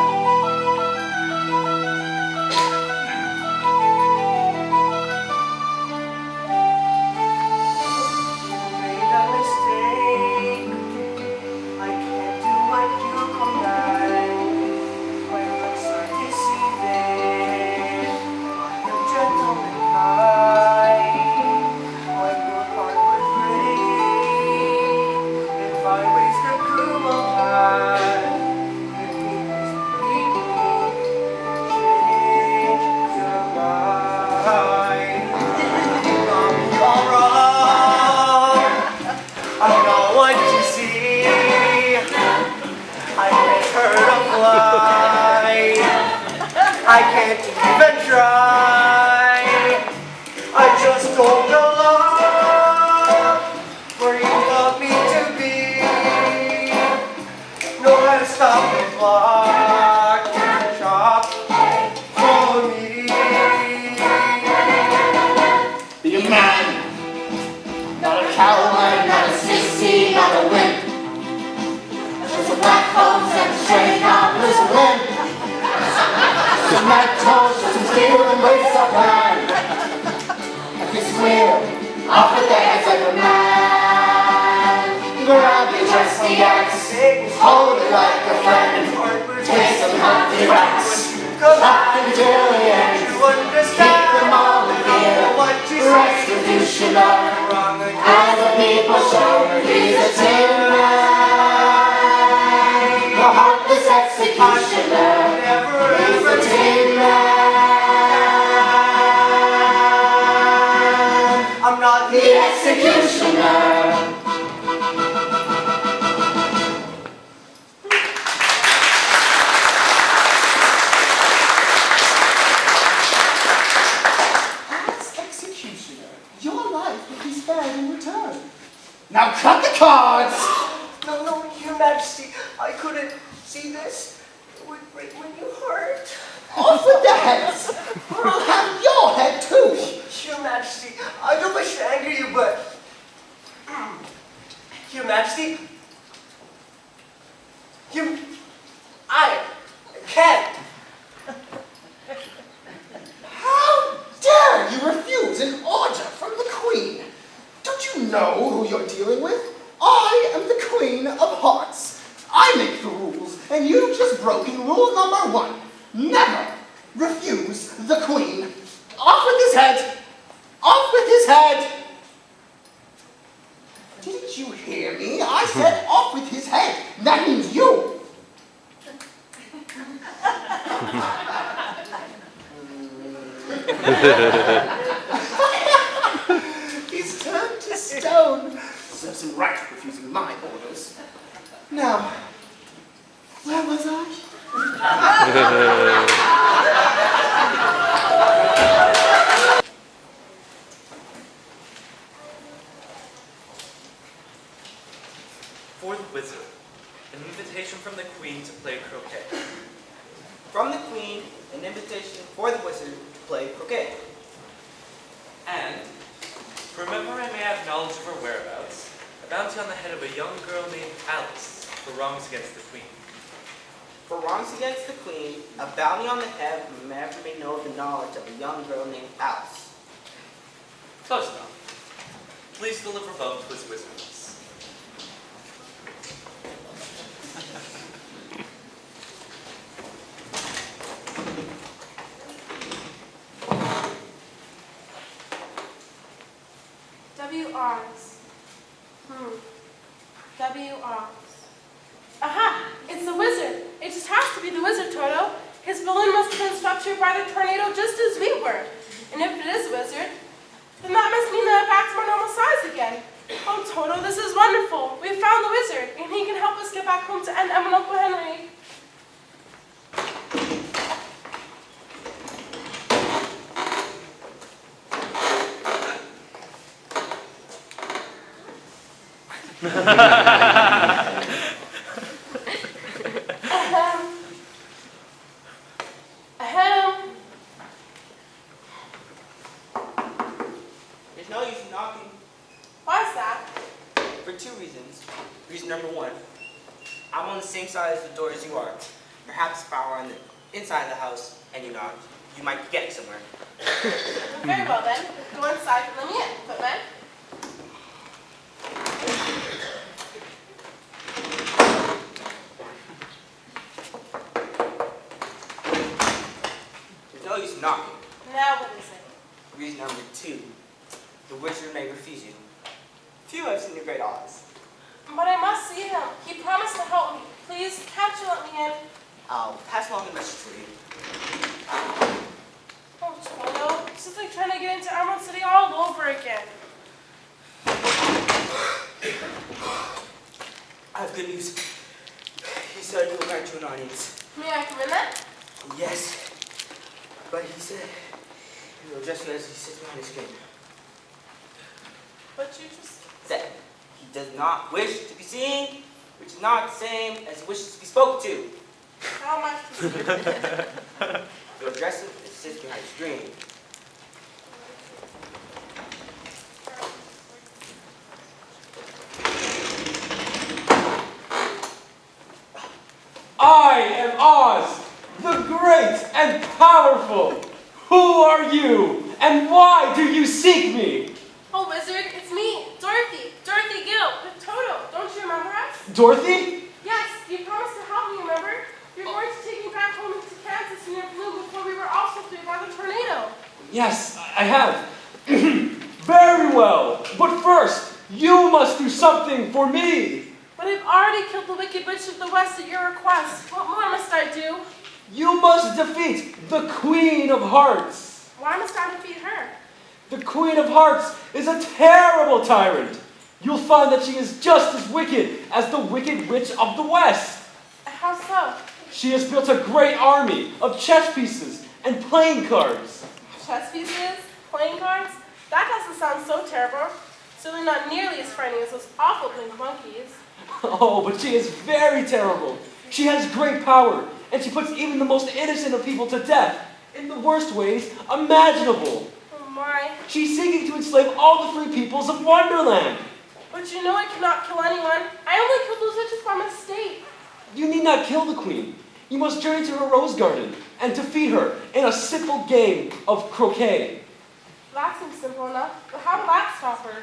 I can't even try. I just don't belong where you want me to be. Know how to stop the clock, chop for me. Be a man, not a coward, not a sissy, not a wimp. Just a black bones and straight out loose a limb. Some mad toes, some steel and waste our plan. If you squeal, off with their heads like a man. Grab your trusty axe, hold it like a friend. Take some healthy racks, up until the end. Keep them all in fear. people show he's a tin man. The heartless executioner. He's a tin man. I'm not The executioner. As executioner, your life will be spared in return. Now cut the cards! No, Your Majesty, I couldn't see this. It would break when you hurt. Off with the heads, or I'll have your head too! Your Majesty, I don't wish to anger you, but... Your Majesty, I can't. How dare you refuse an order from the Queen? Don't you know who you're dealing with? I am the Queen of Hearts. I make the rules, and you've just broken rule number 1. Never refuse the Queen. Off with his head! Off with his head! Didn't you hear me? I said off with his head. That means you. He's turned to stone. Serves him right refusing my orders. Now, where was I? For the wizard, an invitation from the Queen to play croquet. From the Queen, an invitation for the wizard to play croquet. And, for whomever I may have knowledge of her whereabouts, a bounty on the head of a young girl named Alice for wrongs against the Queen. For wrongs against the Queen, a bounty on the head of whomever may know the knowledge of a young girl named Alice. Close enough. Please deliver both to his wizards. WRs. WRs. Aha! It's the wizard. It just has to be the wizard, Toto. His balloon must have been swept here by the tornado just as we were. And if it is a wizard, then that must mean that I'm back to my normal size again. Oh, Toto, this is wonderful. We found the wizard, and he can help us get back home to Aunt Em and Uncle Henry. There's no use in knocking. Why is that? For 2 reasons. Reason number 1, I'm on the same side as the door as you are. Perhaps if I were on the inside of the house and you knocked, you might be getting somewhere. Very well then. Go inside and let me in, footman. There's no use in knocking. Now what is it? Reason number 2, the wizard may refuse you. Few have seen the great Oz. But I must see him. He promised to help me. Please, can't you let me in? I'll pass along the message for you. Oh, Toto, it's just like trying to get into Emerald City all over again. I have good news. He said he will grant you an audience. May I come in then? Yes. But he said he will address you as he sits behind his screen. But you just... Said he does not wish to be seen, which is not the same as he wishes to be spoken to. How am I supposed to do it? You address him as he sits behind the screen. I am Oz, the great and powerful. Who are you, and why do you seek me? Oh, wizard, it's me, Dorothy. Dorothy Gill, with Toto. Don't you remember us? Dorothy? Yes, you promised to help me, remember? You're going to take me back home to Kansas in your balloon before we were all swept away by the tornado. Yes, I have. Very well. But first, You must do something for me. But I've already killed the wicked witch of the west at your request. What more must I do? You must defeat the Queen of Hearts. Why must I defeat her? The Queen of Hearts is a terrible tyrant. You'll find that she is just as wicked as the Wicked Witch of the West. How so? She has built a great army of chess pieces and playing cards. Chess pieces? Playing cards? That doesn't sound so terrible. Certainly not nearly as frightening as those awful pink monkeys. Oh, but she is very terrible. She has great power, and she puts even the most innocent of people to death in the worst ways imaginable. Oh my. She's seeking to enslave all the free peoples of Wonderland. But you know I cannot kill anyone. I only killed those witches by mistake. You need not kill the queen. You must journey to her rose garden and defeat her in a simple game of croquet. That seems simple enough, but how will that stop her?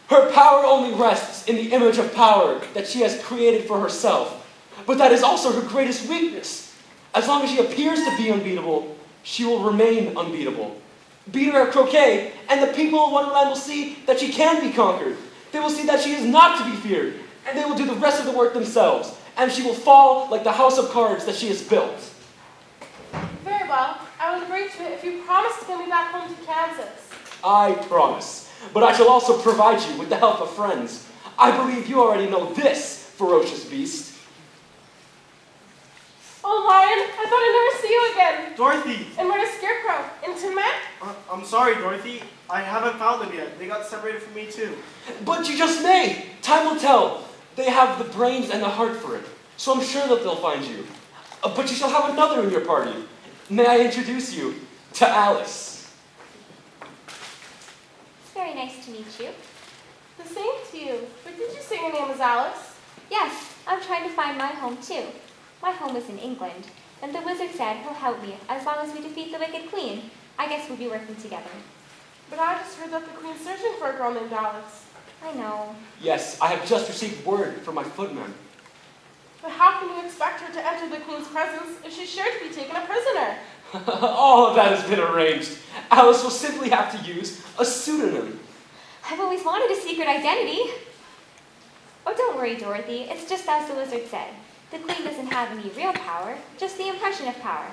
Her power only rests in the image of power that she has created for herself. But that is also her greatest weakness. As long as she appears to be unbeatable, she will remain unbeatable. Beat her at croquet, and the people of Wonderland will see that she can be conquered. They will see that she is not to be feared, and they will do the rest of the work themselves, and she will fall like the house of cards that she has built. Very well. I will agree to it if you promise to get me back home to Kansas. I promise. But I shall also provide you with the help of friends. I believe you already know this ferocious beast. Oh, Lion, I thought I'd never see you again. Dorothy! And where's Scarecrow? In Tin Man? I'm sorry, Dorothy. I haven't found them yet. They got separated from me, too. But you just may. Time will tell. They have the brains and the heart for it. So I'm sure that they'll find you. But you shall have another in your party. May I introduce you to Alice? It's very nice to meet you. The same to you. But did you say your name was Alice? Yes, I'm trying to find my home too. My home is in England, and the wizard said he'll help me as long as we defeat the Wicked Queen. I guess we'll be working together. But I just heard that the Queen's searching for a girl named Alice. I know. Yes, I have just received word from my footman. But how can you expect her to enter the Queen's presence if she's sure to be taken a prisoner? All of that has been arranged. Alice will simply have to use a pseudonym. I've always wanted a secret identity. Oh, don't worry, Dorothy. It's just as the wizard said. The Queen doesn't have any real power, just the impression of power.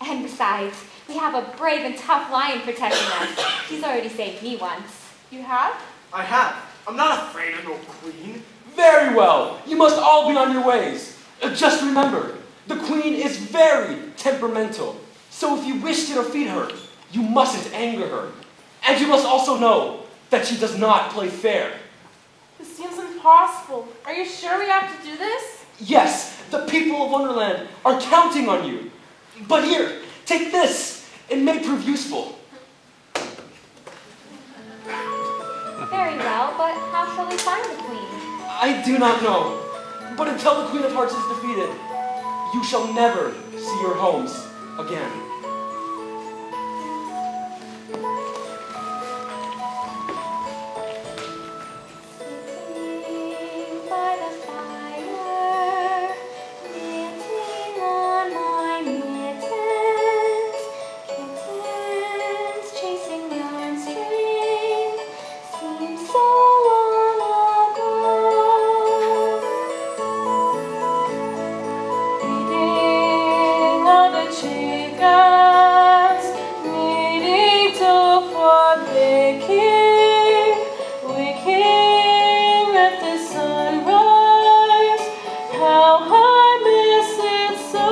And besides, we have a brave and tough lion protecting us. She's already saved me once. You have? I have. I'm not afraid of no queen. Very well. You must all be on your ways. Just remember, the Queen is very temperamental. So if you wish to defeat her, you mustn't anger her. And you must also know that she does not play fair. This seems impossible. Are you sure we have to do this? Yes, the people of Wonderland are counting on you. But here, take this. It may prove useful. Very well, but how shall we find the Queen? I do not know. But until the Queen of Hearts is defeated, you shall never see your homes again. By the fire, knitting on my mittens, kittens chasing yarn string, seems so long ago. Feeding all the chickens, kneading dough for baking, waking at the sunrise. How I miss it so.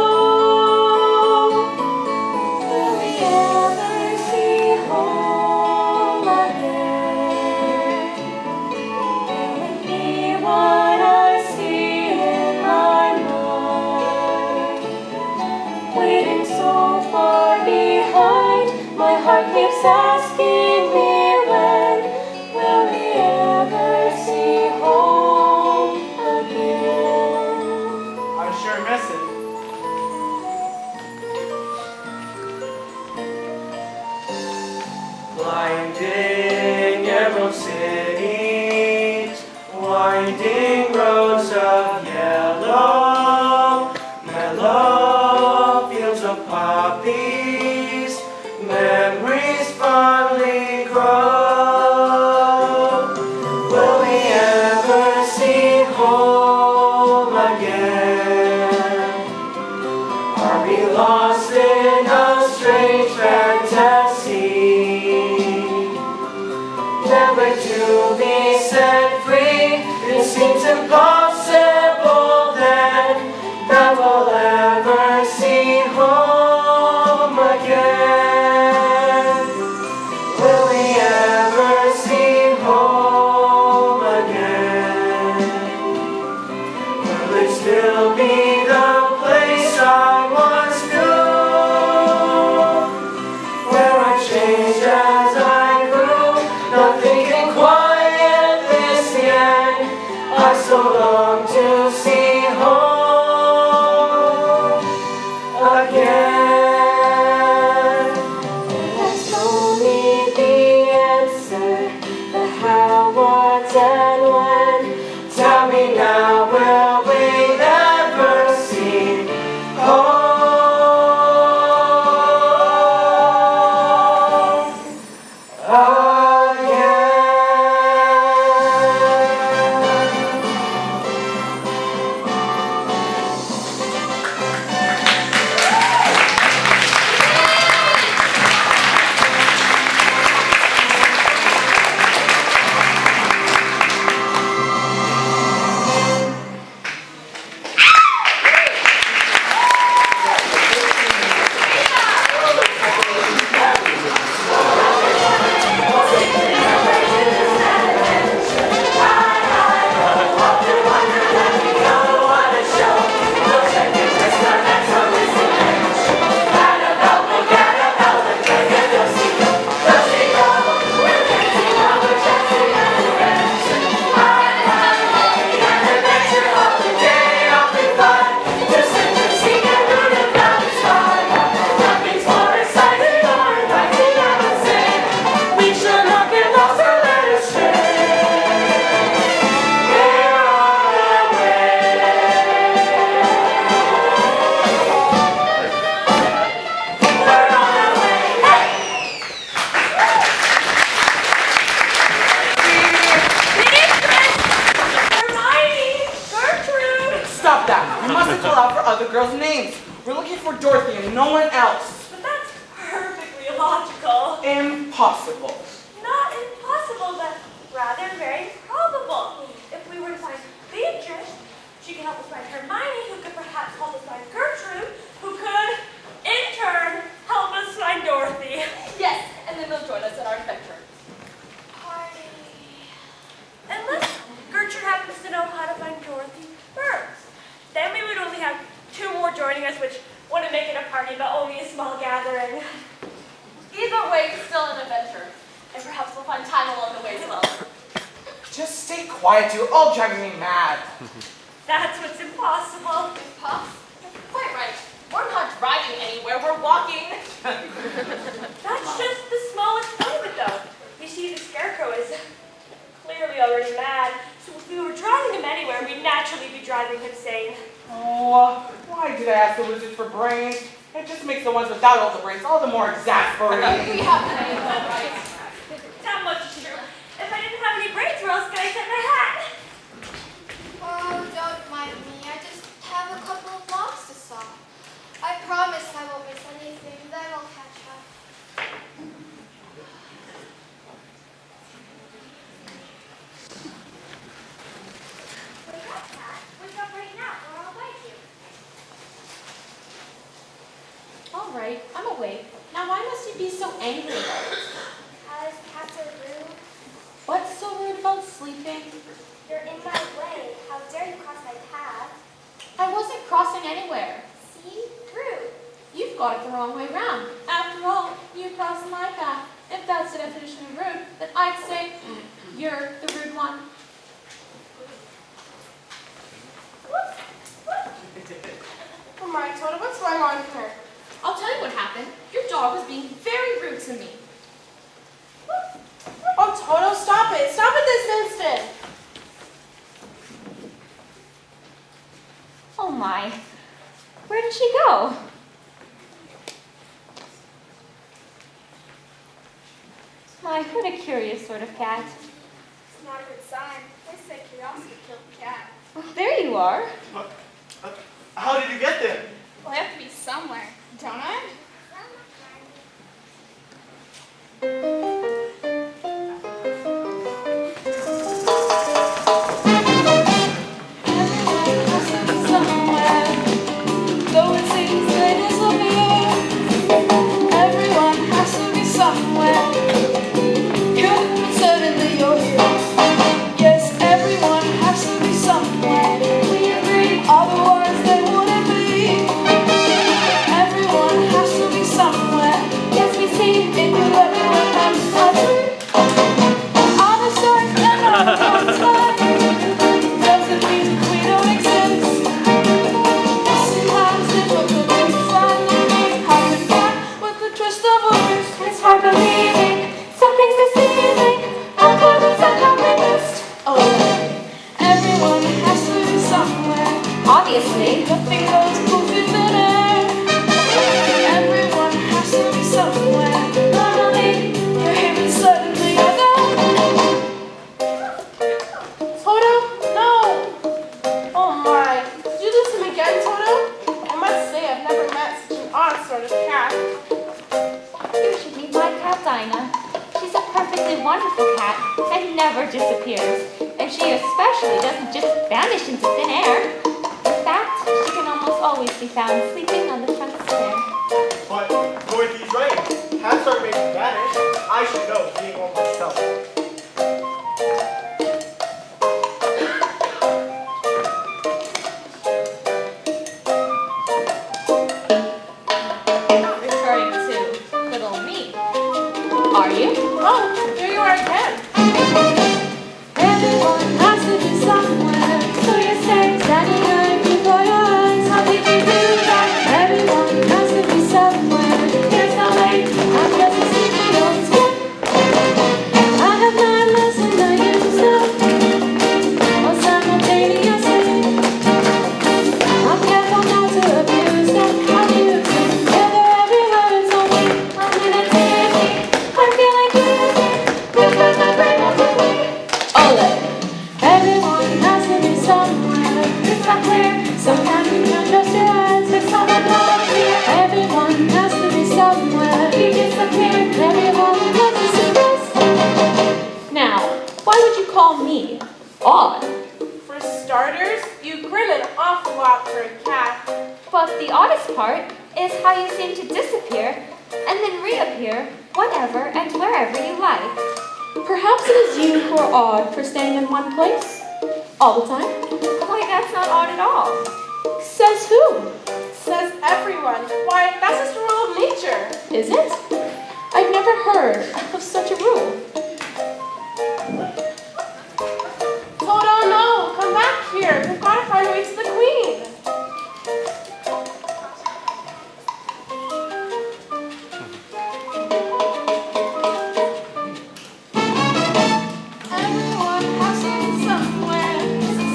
Will we ever see home again? Will it be what I see in my mind? Waiting so far behind, my heart keeps asking me when will we ever see home again? I sure miss it. Blinding emerald cities, winding roads of yellow, mellow fields of poppies, memories fondly other girls' names. We're looking for Dorothy and no one else. But that's perfectly illogical. Impossible. Not impossible, but rather very probable. If we were to find Beatrice, she could help us find Hermione, who could perhaps help us find Gertrude, who could, in turn, help us find Dorothy. Yes, and then they'll join us at our adventure. Party. Unless Gertrude happens to know how to find Dorothy first. Then we would only have 2 more joining us, which wouldn't make it a party, but only a small gathering. Either way, it's still an adventure. And perhaps we'll find time along the way as well. Just stay quiet, you're all driving me mad. That's what's impossible. Impossible? Quite right. We're not driving anywhere, we're walking. That's just the smallest part of it, though. You see, the Scarecrow is clearly already mad, so if we were driving him anywhere, we'd naturally be driving him sane. Oh, why did I ask the wizard for brains? It just makes the ones without all the brains all the more exasperating. We have many, though, right? That much is true. If I didn't have any brains, where else could I set my hat? Oh, don't mind me. I just have a couple of logs to saw. I promise I won't miss anything. Then I'll catch up. Wake up, Cat. Wake up right now, or I'll bite you. All right, I'm awake. Now why must you be so angry about it? Because cats are rude. What's so rude about sleeping? You're in my way. How dare you cross my path? I wasn't crossing anywhere. See? Rude. You've got it the wrong way round. After all, you crossed my path. If that's the definition of rude, then I'd say you're the rude one. Oh my, Toto, what's going on here? I'll tell you what happened. Your dog was being very rude to me. Oh, Toto, stop it. Stop it this instant. Oh my. Where did she go? My, what a curious sort of cat. It's not a good sign. They say curiosity killed the cat. Oh, there you are. How did you get there? Well, I have to be somewhere, don't I? Though it seems they disappear, everyone has to be somewhere. Good, certainly you're here. Yes, everyone has to be somewhere. We agree, otherwise they wouldn't be. Everyone has to be somewhere. Yes, we see it with everyone and others. On the side and on the outside, doesn't mean we don't exist. It's hard believing, something's deceiving, all clothes somehow missed. Oh, everyone has to be somewhere. Obviously. Nothing goes poof in thin air. Everyone has to be somewhere. Normally, you're here and suddenly you're there. Toto, no. Oh my. Did you lose him again, Toto? I must say I've never met such an odd sort of cat. You should meet my cat, Dinah. She's a perfectly wonderful cat and never disappears. And she especially doesn't just vanish into thin air. In fact, she can almost always be found sleeping on the front stair. But Dorothy's right. Cats aren't made to vanish. I should know, being one myself. Referring to little me. Are you? Oh, here you are again. Everyone has to be somewhere. So you say, standing right before your eyes. How did you do that? Everyone has to be somewhere. There's no way. I'm just a sleepy old skin. I have 9 lessons I used up. All simultaneously. I'm careful not to abuse them. I'll use them. Together everywhere it's only I'm in a tear. I'm feeling guilty. Because my brain wants to be. seem to disappear and then reappear whenever and wherever you like. Perhaps it is you who are odd for staying in one place all the time. Why, that's not odd at all. Says who? Says everyone. Why, that's just a rule of nature. Is it? I've never heard of such a rule. Toto, no, come back here. We've got to find a way to the queen. Everyone has to be somewhere.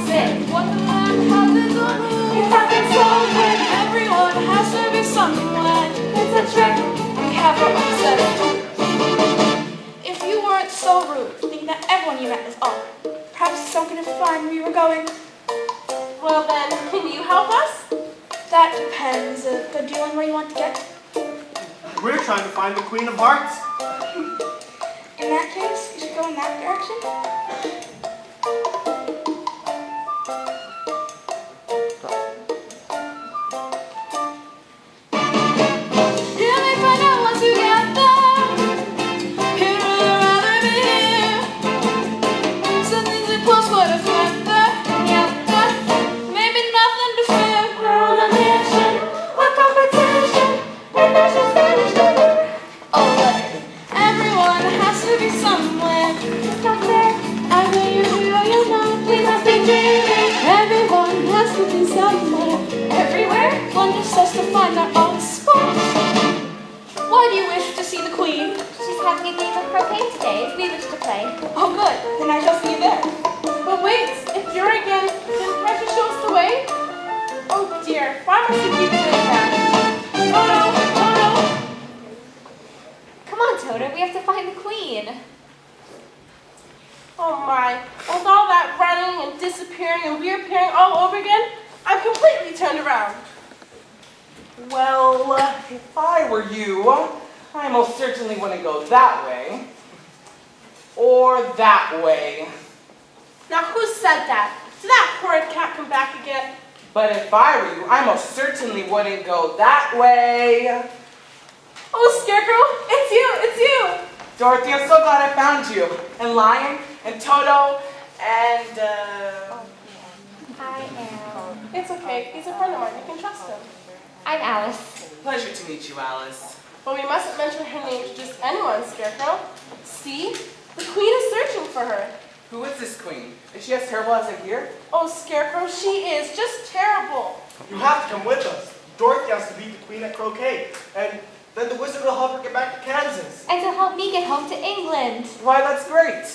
Say, Wonderland has its own rules. You have its own way. Everyone has to be somewhere. It's a trick. We have our own set of rules. If you weren't so rude, thinking that everyone you met is odd, perhaps someone could find where you were going. Well then, can you help us? That depends a good deal on where you want to get. We're trying to find the Queen of Hearts. In that case, you should go in that direction. You may find out once you get there. You'd really rather be here. Something's in close quarter friend there. Yeah, there. Maybe nothing to fear. We're on a mission. What competition? And there's no Spanish to learn. Oh, letter. Everyone has to be somewhere. It's not fair. Either you do or you're not. We must be dreaming. Everyone has to be somewhere. Everywhere? One just has to find their own spot. Why do you wish to see the queen? She's having a game of croquet today if we wish to play. Oh, good. Then I shall see you there. But wait, if you're again, then can't you show us the way? Oh dear, why must you keep doing that? Toto, Toto! Come on, Toto, we have to find the queen. Oh my, with all that running and disappearing and reappearing all over again, I'm completely turned around. Well, if I were you, I most certainly wouldn't go that way. Or that way. Now who said that? Did that horrid cat come back again? But if I were you, I most certainly wouldn't go that way. Oh, Scarecrow, it's you! Dorothy, I'm so glad I found you. And Lion, and Toto, and, I am. It's okay, he's a friend of mine, you can trust him. I'm Alice. Pleasure to meet you, Alice. But we mustn't mention her name to just anyone, Scarecrow. See? The queen is searching for her. Who is this queen? Is she as terrible as I hear? Oh, Scarecrow, she is just terrible. You have to come with us. Dorothy has to beat the Queen at croquet. And then the wizard will help her get back to Kansas. And to help me get home to England. Why, that's great.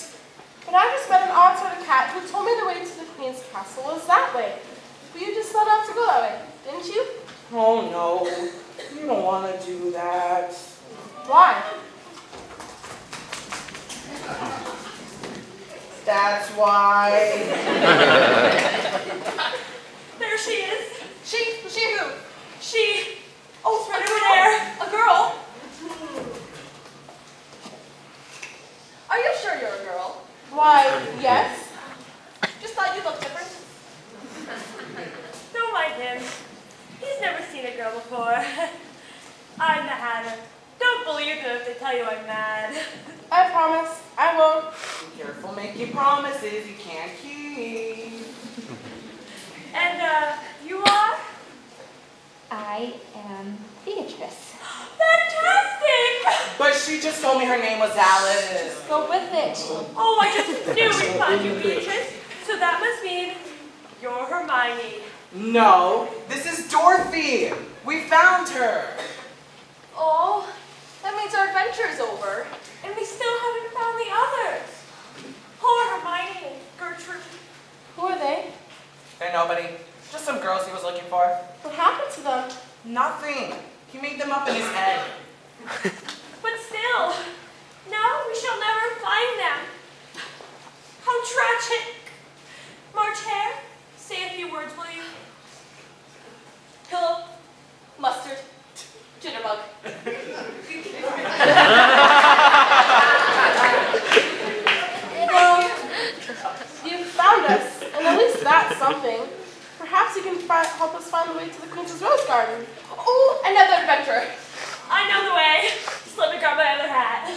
But I just met an odd sort of cat who told me the way to the queen's castle was that way. But you just set out to go that way, didn't you? Oh no, you don't want to do that. Why? That's why. There she is. She who? She. Oh, it's right over there. A girl. Are you sure you're a girl? Why, yes. Just thought you looked different. Don't mind him. He's never seen a girl before. I'm the Hatter. Don't believe them if they tell you I'm mad. I promise, I won't. Be careful making promises you can't keep. And, you are? I am Beatrice. Fantastic! But she just told me her name was Alice. Go with it. Oh, I just knew we'd find you, Beatrice. So that must mean you're Hermione. No, this is Dorothy. We found her. Oh, that means our adventure is over. And we still haven't found the others. Poor Hermione and Gertrude. Who are they? They're nobody. Just some girls he was looking for. What happened to them? Nothing. He made them up in his head. But still, now we shall never find them. How tragic. March Hare, say a few words, will you? Pillow, mustard, jitterbug. Well, you found us, and at least that's something. Perhaps you can help us find the way to the Queen's Rose Garden. Oh, another adventure. I know the way. Just let me grab my other hat.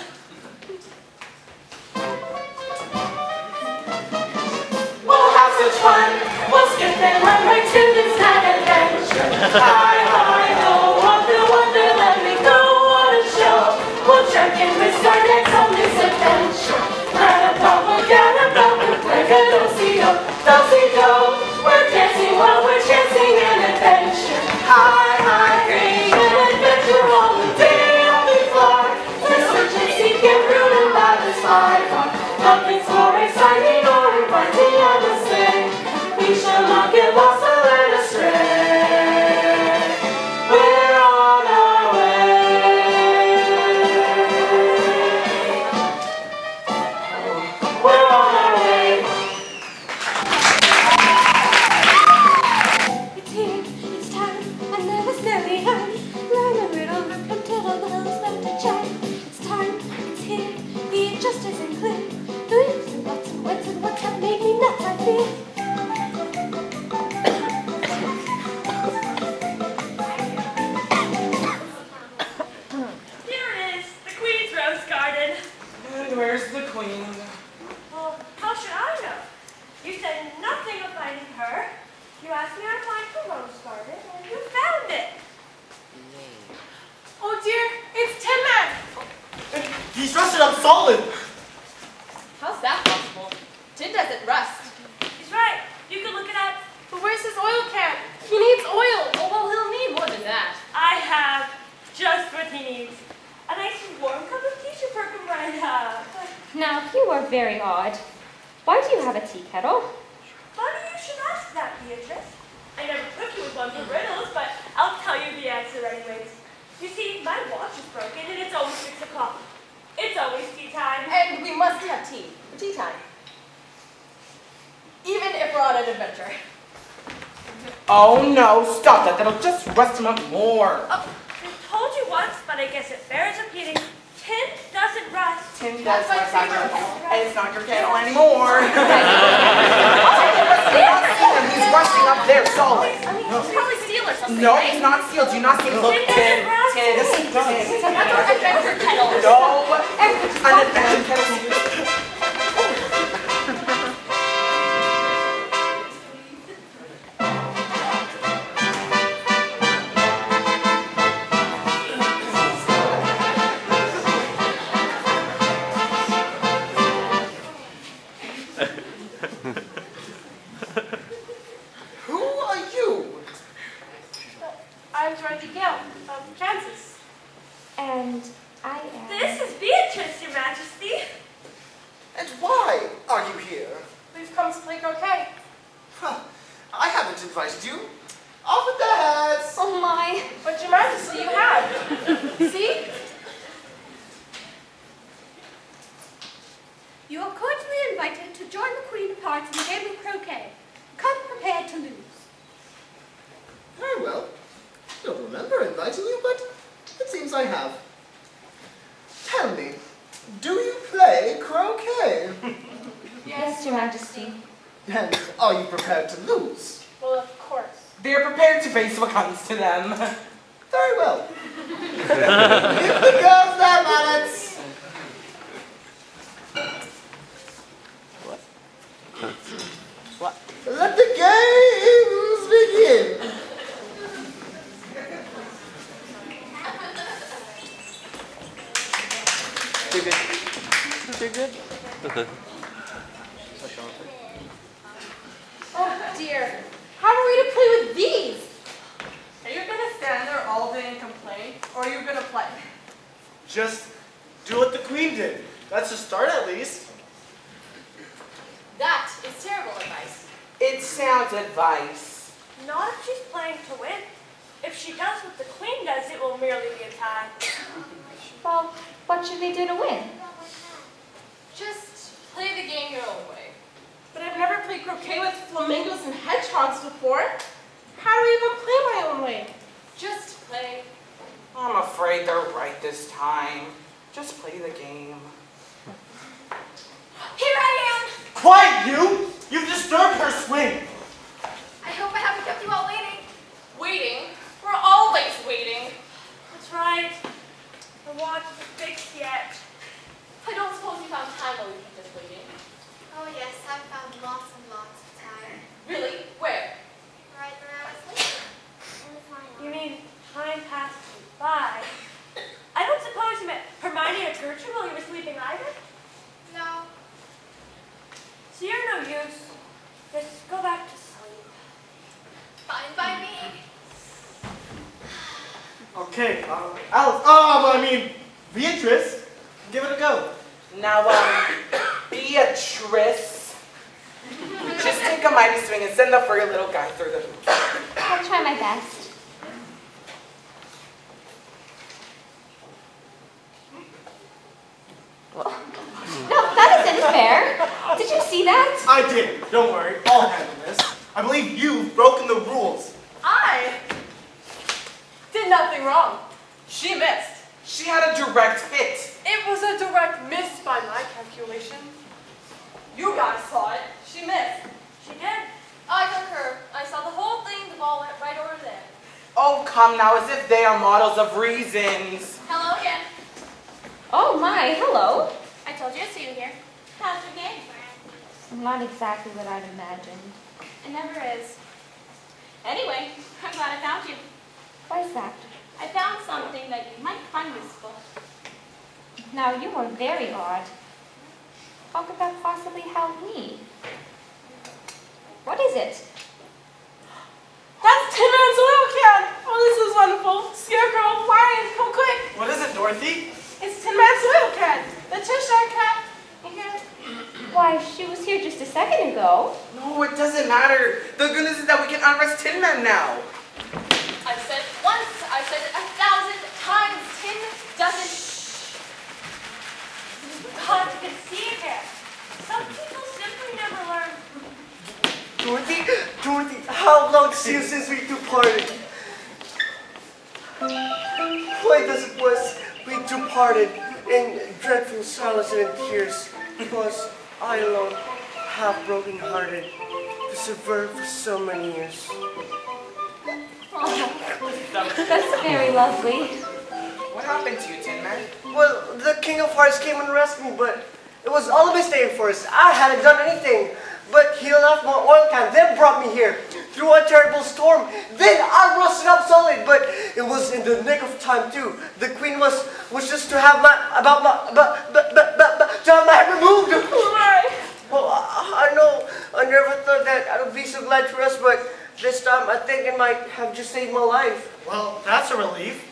We'll have such fun. We'll skip and run right to this night adventure. Hi, hi, ho, off to Wonderland we go on a show. We'll check in with our next on this adventure. Dulce-do, we're dancing while we're chancing an adventure. Hi, hi, hey, an adventure all the day on we fly. To search and seek and root and by the spy car. Nothing's more exciting or inviting, I must say. We shall not get lost or led astray. We're on our way. We're on our way. It's here, it's time, and there was nearly on. Learn a riddle, look until all the hills start to chime. It's time, it's here, the just isn't clear. The ifs and buts and whets and whats have made me nuts, I fear. Here it is, the Queen's Rose Garden. And where's the queen? Well, how should I know? You said nothing of finding her. You asked me how to find the rose garden, and you found it. Oh dear, it's Tin Man. He's rusted up solid. How's that possible? Tin doesn't rust. He's right. You can look it up. But where's his oil can? He needs oil. Oh, well, he'll need more than that. I have just what he needs. A nice warm cup of tea should perk him right up. Now, you are very odd. Why do you have a tea kettle? Funny you should ask that, Beatrice. I never took you with one for riddles, but I'll tell you the answer anyways. You see, my watch is broken and it's always 6 o'clock. It's always tea time. And we must have tea for tea time. Even if we're on an adventure. Oh no, stop that. That'll just rust him up more. Oh, I told you once, but I guess it bears repeating. Tin doesn't rust. Tin does rust on your kettle, and it's not your kettle anymore. He's rusting up there solid. I mean, it's probably steel or something. No, right? it's not steel. Do you not see? Look, tin. Yes, it does. That's our adventure kettle. No, an adventure kettle. Who are you? I'm Dorothy Gale of Kansas. And I am... This is Beatrice, Your Majesty. And why are you here? We've come to play croquet. Huh, I haven't invited you. Off with the hats! Oh my... But Your Majesty, you have. See? You are cordially invited to join the Queen of Hearts in the game of croquet. Come prepared to lose. Very well. I don't remember inviting you, but it seems I have. Tell me, do you play croquet? Yes, Your Majesty. And are you prepared to lose? Well, of course. They're prepared to face what comes to them. Very well. Give the girls their mallets. What? Let the games begin. Too good. Too good. Oh dear. How are we to play with these? Are you gonna stand there all day and complain? Or are you gonna play? Just do what the queen did. That's a start at least. That is terrible advice. It's sound advice. Not if she's playing to win. If she does what the Queen does, it will merely be a tie. Well, what should we do to win? Just play the game your own way. But I've never played croquet with flamingos and hedgehogs before. How do we even play my own way? Just play. I'm afraid they're right this time. Just play the game. Here I am! Quiet, you! You've disturbed her swing. I hope I haven't kept you all waiting. Waiting? We're always waiting. That's right. watch is fixed yet. I don't suppose you found time while we were just waiting. Oh yes, I found lots and lots of time. Really? Where? Right where I was sleeping. In the final. You mean time passed you by? I don't suppose you met Hermione or Gertrude while you were sleeping either? No. So you're no use. Just go back to sleep. Fine by me. Okay, Alice, Beatrice, give it a go. Now, Beatrice, just take a mighty swing and send the furry little guy through the hoop. I'll try my best. No, that isn't fair. Did you see that? I did. Don't worry, I'll handle this. I believe you've broken the rules. I did nothing wrong. She missed. She had a direct hit. It was a direct miss by my calculation. You guys saw it. She missed. She did. I concur. I saw the whole thing. The ball went right over there. Oh, come now, as if they are models of reasons. Hello again. Oh my, hello. I told you I'd see you here. How's your game? Not exactly what I'd imagined. It never is. Anyway, I'm glad I found you. Why's that? I found something that you might find useful. Now, you are very odd. How could that possibly help me? What is it? That's Tin Man's oil can. Oh, this is wonderful. Scarecrow, Lion, come quick. What is it, Dorothy? It's Tin Man's oil can. The Cheshire cat. You hear? Why, she was here just a second ago. No, it doesn't matter. The good news is that we can unrest Tin Man now. I've said it once, I've said it 1,000 times. Tin doesn't. God, you can see it here. Some people simply never learn. Dorothy, how long since we two parted? Why does it was we two parted in dreadful silence and in tears? Because I alone, half broken-hearted, persevered for so many years. Oh, that's very lovely. What happened to you, Tin Man? Well, the King of Hearts came and rescued me, but it was all a mistake first. I hadn't done anything. But he left my oil can, then brought me here through a terrible storm. Then I rusted up solid, but it was in the nick of time too. The Queen was just to have my head removed. Why? Well, I know. I never thought that I would be so glad to rest, but this time I think it might have just saved my life. Well, that's a relief.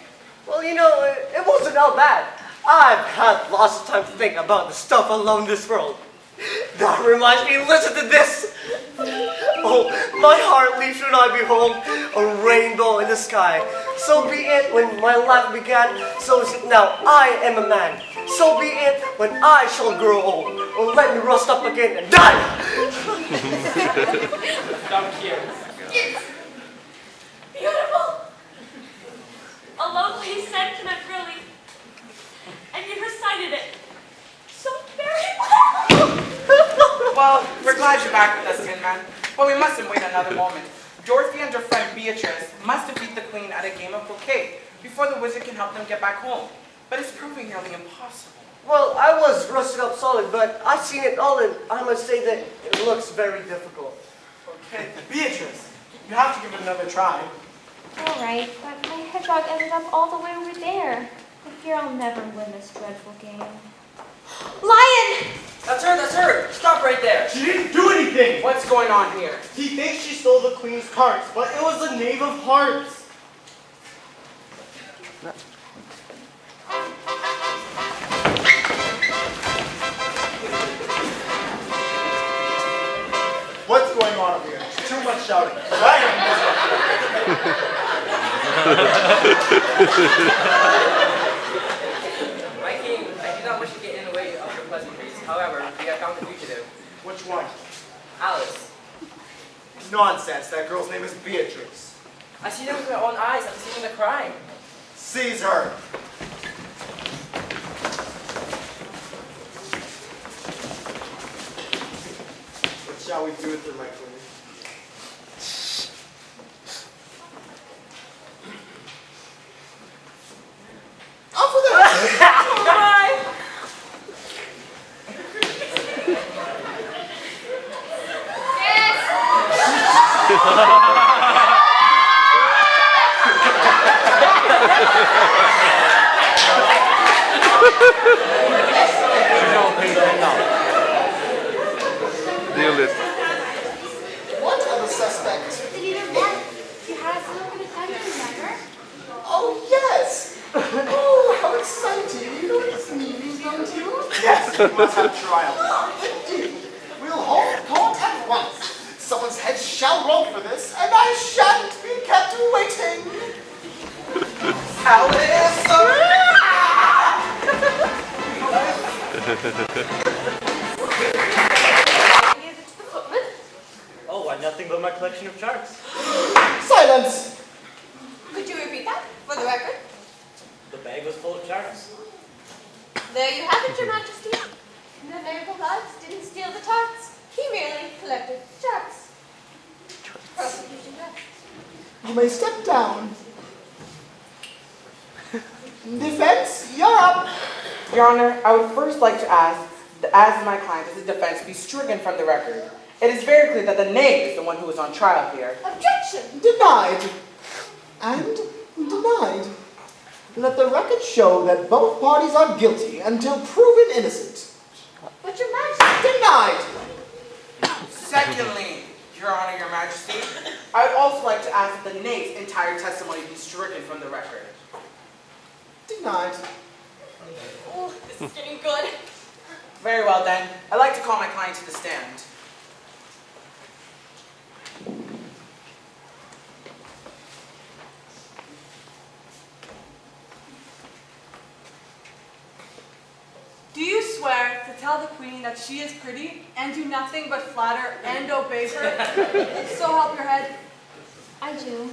Well, you know, it wasn't all bad. I've had lots of time to think about the stuff alone in this world. That reminds me, listen to this. Oh, my heart leaves when I behold a rainbow in the sky. So be it when my life began, so is it now. I am a man. So be it when I shall grow old. Or let me rust up again and die. Stop here. It's beautiful. A lovely sentiment, really. And you recited it so very well. Well, we're glad you're back with us, Tin Man. But we mustn't wait another moment. Dorothy and her friend Beatrice must defeat the Queen at a game of croquet before the wizard can help them get back home. But it's proving nearly impossible. Well, I was rusted up solid, but I've seen it all, and I must say that it looks very difficult. Okay, Beatrice, you have to give it another try. All right, but my hedgehog ended up all the way over there. I fear I'll never win this dreadful game. Lion! That's her! Stop right there! She didn't do anything! What's going on here? He thinks she stole the Queen's cards, but it was the Knave of Hearts. What's going on up here? Too much shouting. My king, I do not wish to get in the way of your pleasantries. However, we have found the fugitive. Which one? Alice. Nonsense. That girl's name is Beatrice. I see them with my own eyes after seeing the crime. Seize her. What shall we do with her, my queen? Off with her! must have trial. Indeed, we'll hold court at once. Someone's head shall roll for this, and I shan't be kept waiting. Alice! Oh, why nothing but my collection of charts. Silence! Could you repeat that for the record? The bag was full of charts. There you have it, Your Majesty. The naval lads didn't steal the tarts. He merely collected charts. Prosecution rests. You may step down. Defense, you're up. Your Honor, I would first like to ask, as my client is a defense, be stricken from the record. It is very clear that the knave is the one who is on trial here. Objection! Denied. And denied. Let the record show that both parties are guilty until proven innocent. But Your Majesty... Denied. Secondly, Your Honor, Your Majesty, I would also like to ask that the knave's entire testimony be stricken from the record. Denied. Oh, this is getting good. Very well then. I'd like to call my client to the stand. Do you swear to tell the queen that she is pretty and do nothing but flatter and obey her? So help your head. I do.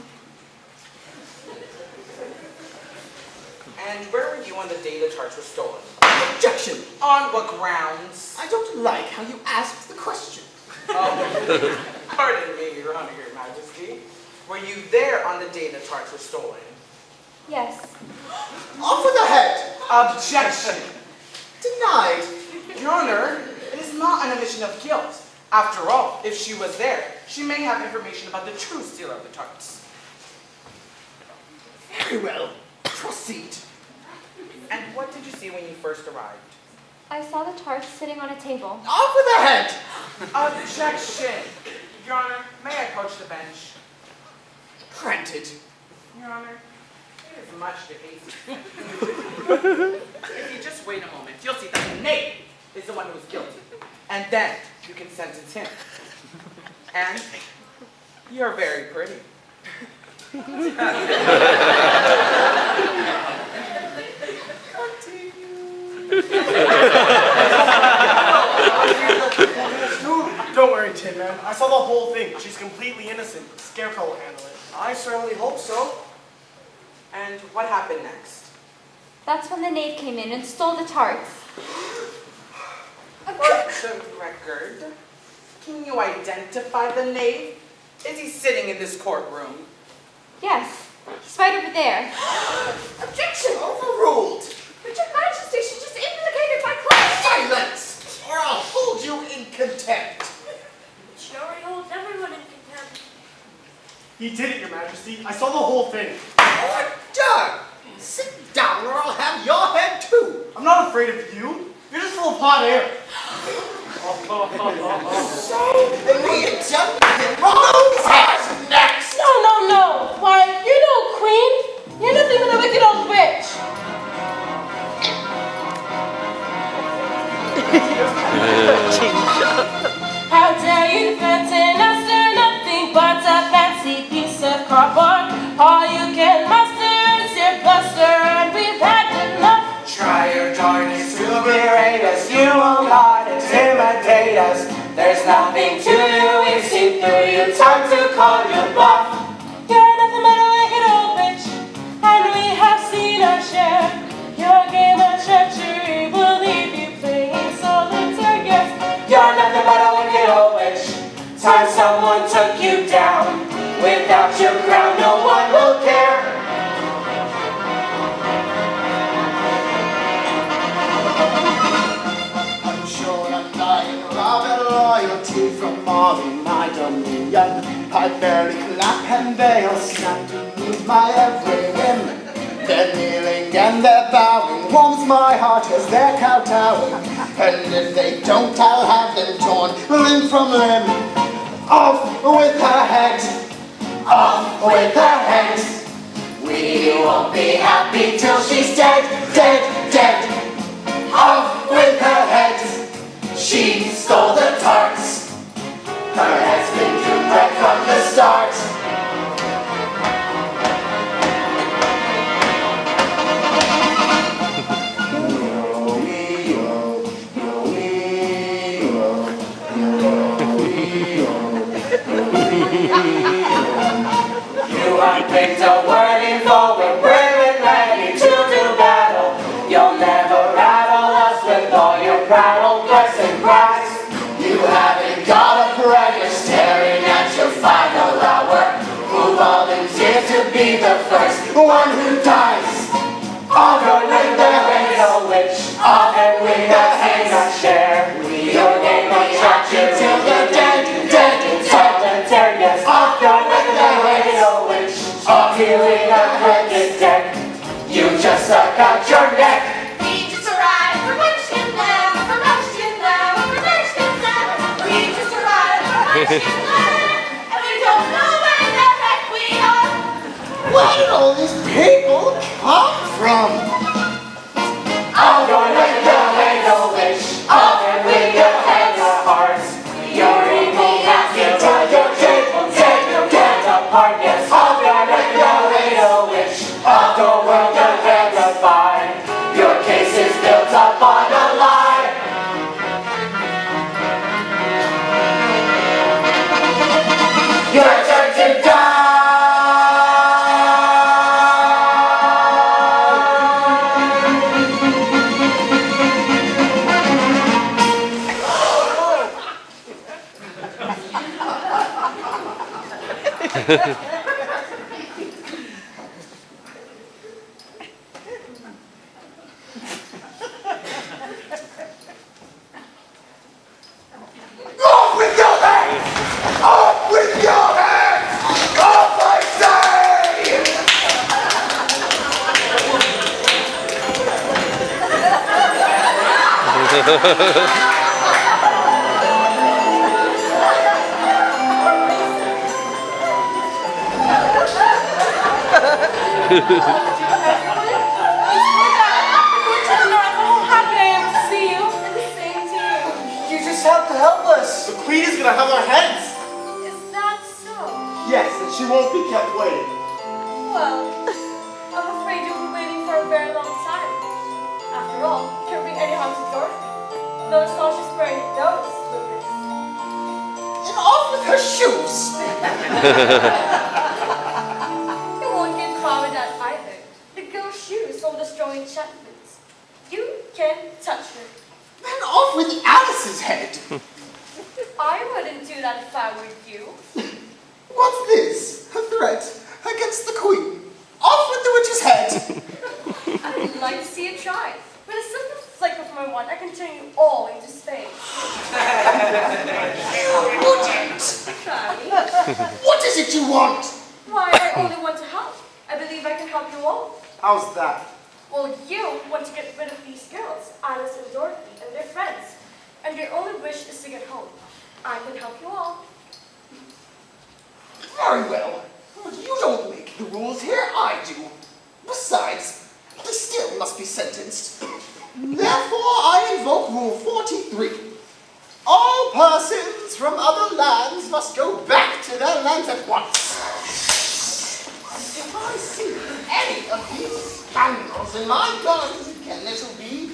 And where were you on the day the charts were stolen? Objection. On what grounds? I don't like how you asked the question. Oh, pardon me, Your Honor, Your Majesty. Were you there on the day the charts were stolen? Yes. Off with the head. Objection. Denied. Your Honor, it is not an admission of guilt. After all, if she was there, she may have information about the true stealer of the tarts. Very well. Proceed. And what did you see when you first arrived? I saw the tarts sitting on a table. Off with the head. Objection. Your Honor, may I approach the bench? Granted. Your Honor, it is much to hasten. If you just wait a moment, you'll see that the knave is the one who is guilty. And then you can sentence him. And you're very pretty. Don't worry, Tin Man. I saw the whole thing. She's completely innocent. Scarecrow will handle it. I certainly hope so. And what happened next? That's when the knave came in and stole the tarts. For the record, can you identify the knave? Is he sitting in this courtroom? Yes. He's right over there. Objection overruled. But Your Majesty, she just implicated my client. Silence, or I'll hold you in contempt. She already holds everyone in contempt. He did it, Your Majesty. I saw the whole thing. Order! Sit down or I'll have your head too. I'm not afraid of you. You're just full of hot air. So, the gentleman wrong has next. No. Why, you're no queen. You're nothing but a wicked old witch. How dare you threaten us? They're nothing but a fancy piece of cardboard. All you can muster is your bluster, and we've had enough. Try your darnest to berate us. You will not intimidate us. There's nothing to you. We've seen through you. Time to call you bluff. You're nothing but a wicked old witch, and we have seen our share. Your game of treachery will leave you playing solitaire. Yes, You're nothing but a wicked old witch. Time someone took you down. Without your crown, no one will care. Unsure and dying, love and loyalty from all in my dominion. I barely clap and they all stand to meet my every whim. Their kneeling and their bowing warms my heart as they're kowtowing. And if they don't, I'll have them torn limb from limb. Off with her head, off with her head. We won't be happy till she's dead, dead, dead. Off with her head. Picked a worthy foe, we're brave and ready to do battle. You'll never rattle us with all your prattle, guts and cries. You haven't got a brag, you're staring at your final hour. Who volunteers to be the first one who dies? All good with the radio witch, all good with the hang our share. Your name will track you till the dead, solitary, yes. All good with the radio witch, all healing a crooked deck. You just stuck out your neck. We just arrived from Witchland, from Witchland, from Witchland. We just arrived from Witchland, and we don't know where the heck we are. Where did all these people come from? All going with the radio witch, all in with your heads or hearts. Your evil basket till your shape will take your hands apart. Yes, all going with the radio witch, all the world you're verified. Your case is built up on a lie. Your turn to die. Off with your hands! Off with your hands! Off, I You just have to help us. The queen is gonna have our heads. Is that so? Yes, and she won't be kept waiting. Well, I'm afraid you'll be waiting for a very long time. After all, you can't bring any harm to Dorothy. Though it's not just wearing those, Lucas. And off with her shoes! You won't get caught with that either. The girl's shoes will destroy enchantments. You can't touch her. Then off with Alice's head! I wouldn't do that if I were you. What's this? A threat against the queen? Off with the witch's head! I'd like to see you try. With a simple flick of my wand, I can turn you all into space. You wouldn't! Try me. What is it you want? Why, I only want to help. I believe I can help you all. How's that? Well, you want to get rid of these girls, Alice and Dorothy, and their friends. And your only wish is to get home. I can help you all. Very well. But you don't make the rules here, I do. Besides, they still must be sentenced. Therefore, I invoke Rule 43. All persons from other lands must go back to their lands at once. If I see any of these scoundrels in my gardens again, it'll be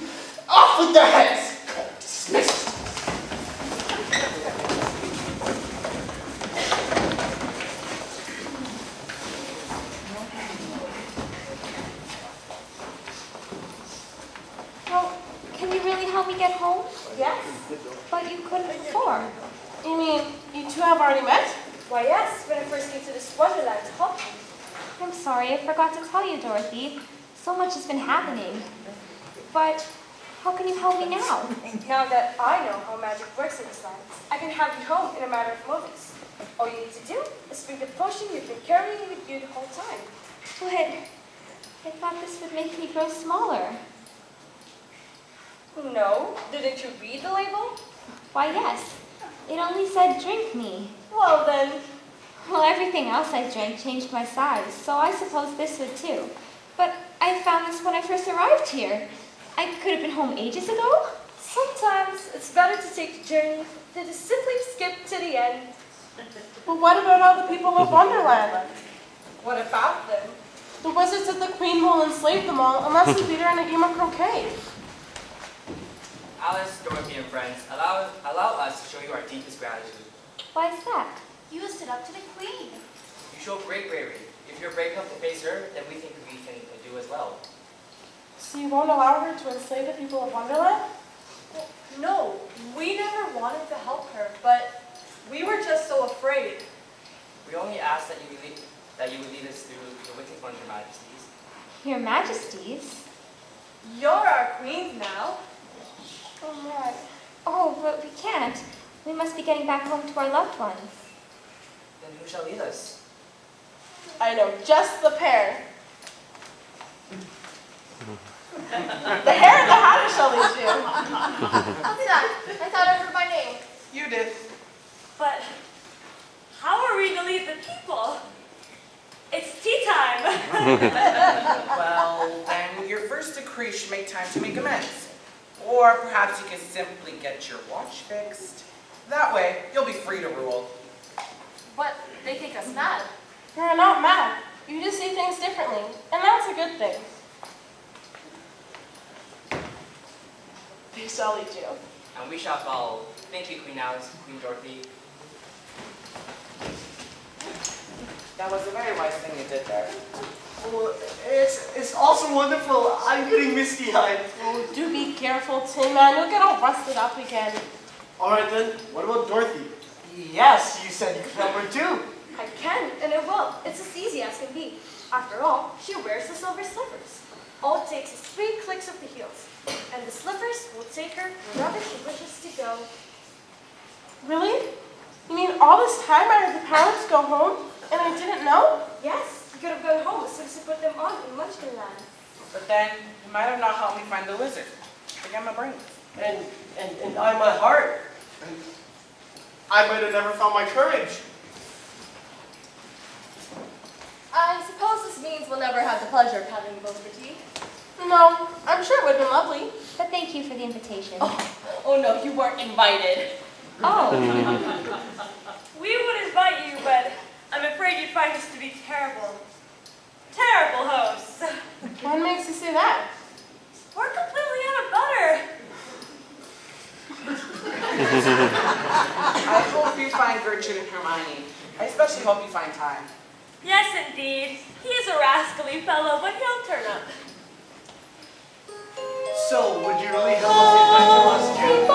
off with their heads. Court dismissed. Well, can you really help me get home? Yes. But you couldn't before. You mean you two have already met? Why, yes, when I first came to this Wonderland to help you. I'm sorry, I forgot to tell you, Dorothy. So much has been happening. But how can you help me now? Now that I know how magic works in this land, I can have you home in a matter of moments. All you need to do is bring the potion you've been carrying with you the whole time. But I thought this would make me grow smaller. No, didn't you read the label? Why, yes. It only said drink me. Well then, Well, everything else I drank changed my size, so I suppose this would too. But I found this when I first arrived here. I could have been home ages ago. sometimes it's better to take the journey than to simply skip to the end. But what about all the people of Wonderland? What about them? The wizard said the queen will enslave them all unless we beat her in a game of croquet. Alice, Dorothy, and friends, allow us to show you our deepest gratitude. Why is that? You stood up to the queen. You show great bravery, If you're brave enough to face her, then we think we can do as well. So you won't allow her to enslave the people of Wonderland? No, we never wanted to help her, but we were just so afraid. We only ask that you would lead us through the wicked ones, Your Majesties. Your Majesties? You're our queens now. Oh, my. Oh, but we can't. We must be getting back home to our loved ones. Then who shall lead us? I know just the pair. The hair and the hatter shall lead you. What's that? I thought I heard my name. You did. But how are we to lead the people? It's tea time. Well, then your first decree should make time to make amends. Or perhaps you could simply get your watch fixed. That way, you'll be free to rule. But they think us mad. You're not mad. You just see things differently, and that's a good thing. They shall lead you. And we shall follow. Thank you, Queen Alice, Queen Dorothy. That was a very wise thing you did there. Well, it's also wonderful. I'm getting misty-eyed. Oh, do be careful, Tin Man. You'll get all rusted up again. All right then. What about Dorothy? Yes, you said you could help her too. I can, and I will. It's as easy as can be. After all, she wears the silver slippers. All it takes is 3 clicks of the heels, and the slippers will take her wherever she wishes to go. Really? You mean all this time I had the power to go home, and I didn't know? Yes, you could have gone home as soon as you put them on in Wonderland. But then, you might have not helped me find the wizard. Forget my brains. And I my heart. And I might have never found my courage. I suppose this means we'll never have the pleasure of having you both for tea. No, I'm sure it would have been lovely. But thank you for the invitation. Oh no, you weren't invited. Oh. We would invite you, but I'm afraid you'd find us to be terrible. Terrible hosts. What makes you say that? We're completely out of butter. I hope you find Gertrude and Hermione. I especially hope you find time. Yes, indeed. He's a rascally fellow, but he'll turn up. So, would you really help us get back to us, June?